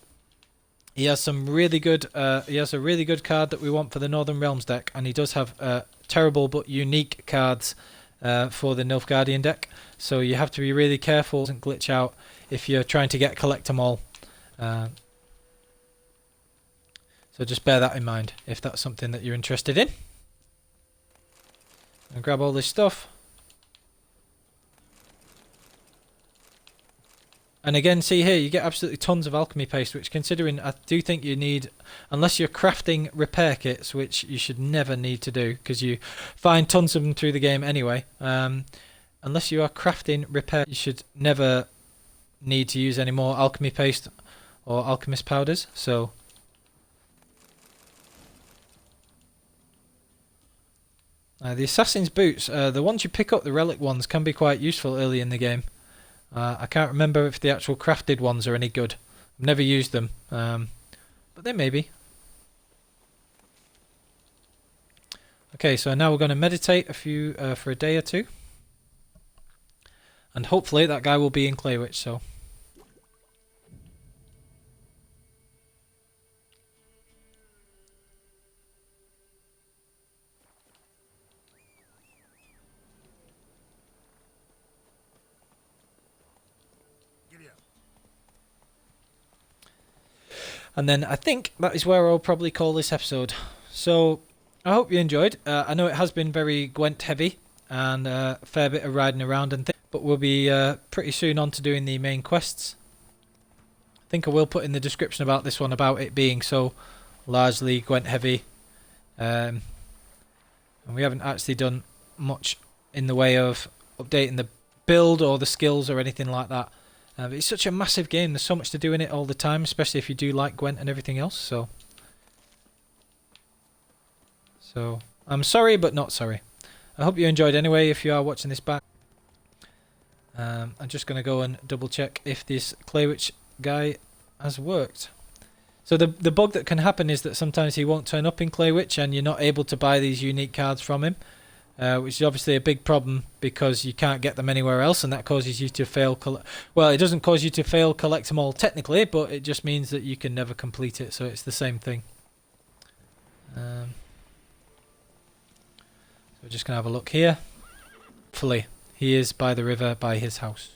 S1: He has some really good. He has a really good card that we want for the Northern Realms deck, and he does have terrible but unique cards for the Nilfgaardian deck. So you have to be really careful, doesn't glitch out if you're trying to collect them all. So just bear that in mind if that's something that you're interested in. And grab all this stuff. And again, see here, you get absolutely tons of alchemy paste, which considering I do think you need, unless you're crafting repair kits, which you should never need to do, because you find tons of them through the game anyway. Unless you are crafting repair, you should never need to use any more alchemy paste or alchemist powders. So, the assassin's boots, the ones you pick up, the relic ones, can be quite useful early in the game. I can't remember if the actual crafted ones are any good. I've never used them, but they may be. Okay, so now we're going to meditate for a day or two, and hopefully that guy will be in Clay Witch. So. And then I think that is where I'll probably call this episode. So, I hope you enjoyed. I know it has been very Gwent heavy and a fair bit of riding around and things, but we'll be pretty soon on to doing the main quests. I think I will put in the description about this one about it being so largely Gwent heavy. And we haven't actually done much in the way of updating the build or the skills or anything like that. But it's such a massive game, there's so much to do in it all the time, especially if you do like Gwent and everything else, so I'm sorry, but not sorry. I hope you enjoyed anyway, if you are watching this back. I'm just going to go and double check if this Clay Witch guy has worked. So the bug that can happen is that sometimes he won't turn up in Clay Witch and you're not able to buy these unique cards from him. Which is obviously a big problem because you can't get them anywhere else, and that causes you to fail. Well, it doesn't cause you to fail collect them all technically, but it just means that you can never complete it. So it's the same thing. So we're just gonna have a look here. Hopefully, he is by the river by his house.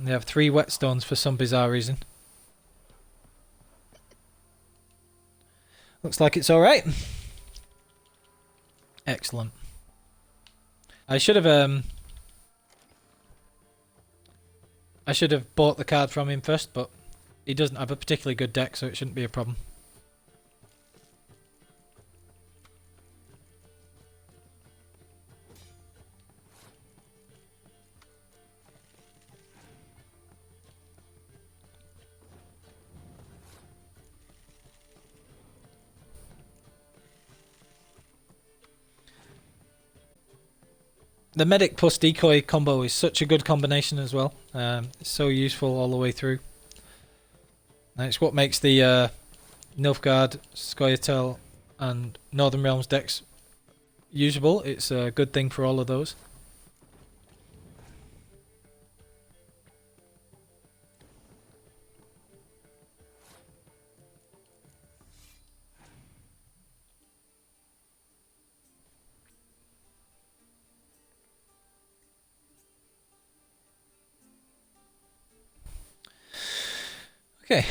S1: They have 3 whetstones for some bizarre reason. Looks like it's alright. Excellent. I should have bought the card from him first, but he doesn't have a particularly good deck, so it shouldn't be a problem. The medic plus decoy combo is such a good combination as well. It's so useful all the way through. And it's what makes the Nilfgaard, Scoia'tael and Northern Realms decks usable. It's a good thing for all of those. Okay.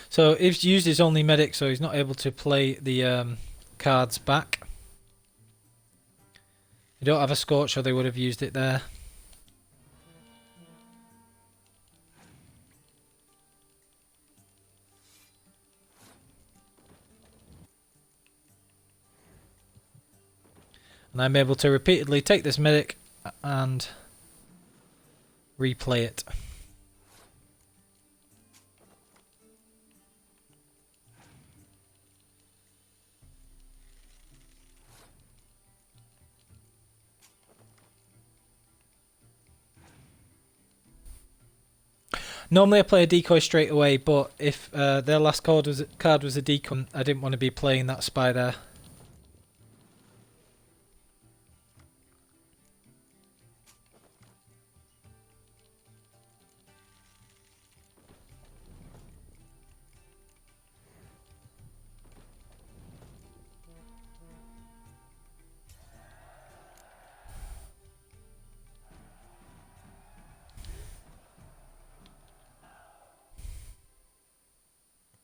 S1: So he's used his only medic, so he's not able to play the cards back. They don't have a Scorch, or they would have used it there. And I'm able to repeatedly take this medic and replay it. Normally I play a decoy straight away, but if their last card was a decoy, I didn't want to be playing that spy there.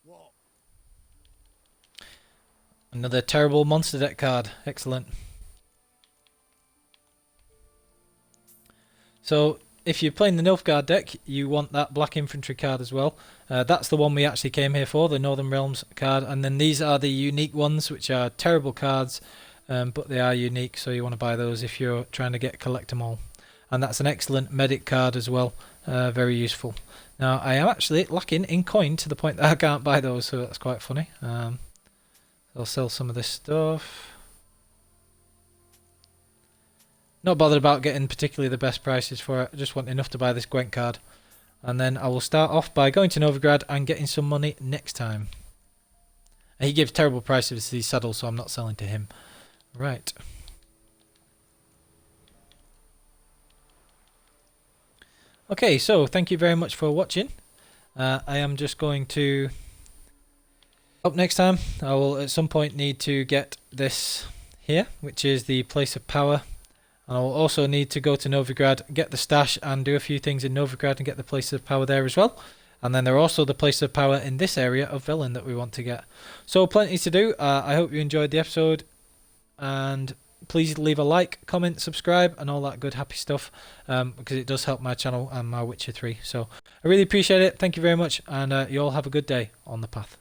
S4: What?
S1: Another terrible monster deck card. Excellent. So if you're playing the Nilfgaard deck, you want that black infantry card as well. That's the one we actually came here for, the Northern Realms card. And then these are the unique ones, which are terrible cards, but they are unique, so you want to buy those if you're trying to collect them all. And that's an excellent medic card as well, very useful. Now I am actually lacking in coin to the point that I can't buy those, so that's quite funny. I'll sell some of this stuff. Not bothered about getting particularly the best prices for it, I just want enough to buy this Gwent card. And then I will start off by going to Novigrad and getting some money next time. And he gives terrible prices to these saddles, so I'm not selling to him. Right. Okay, so thank you very much for watching. I am just going to... Up next time, I will at some point need to get this here, which is the place of power. And I will also need to go to Novigrad, get the stash, and do a few things in Novigrad and get the places of power there as well. And then there are also the places of power in this area of Velen that we want to get. So plenty to do. I hope you enjoyed the episode. And please leave a like, comment, subscribe, and all that good happy stuff. Because it does help my channel and my Witcher 3. So I really appreciate it. Thank you very much. And you all have a good day on the path.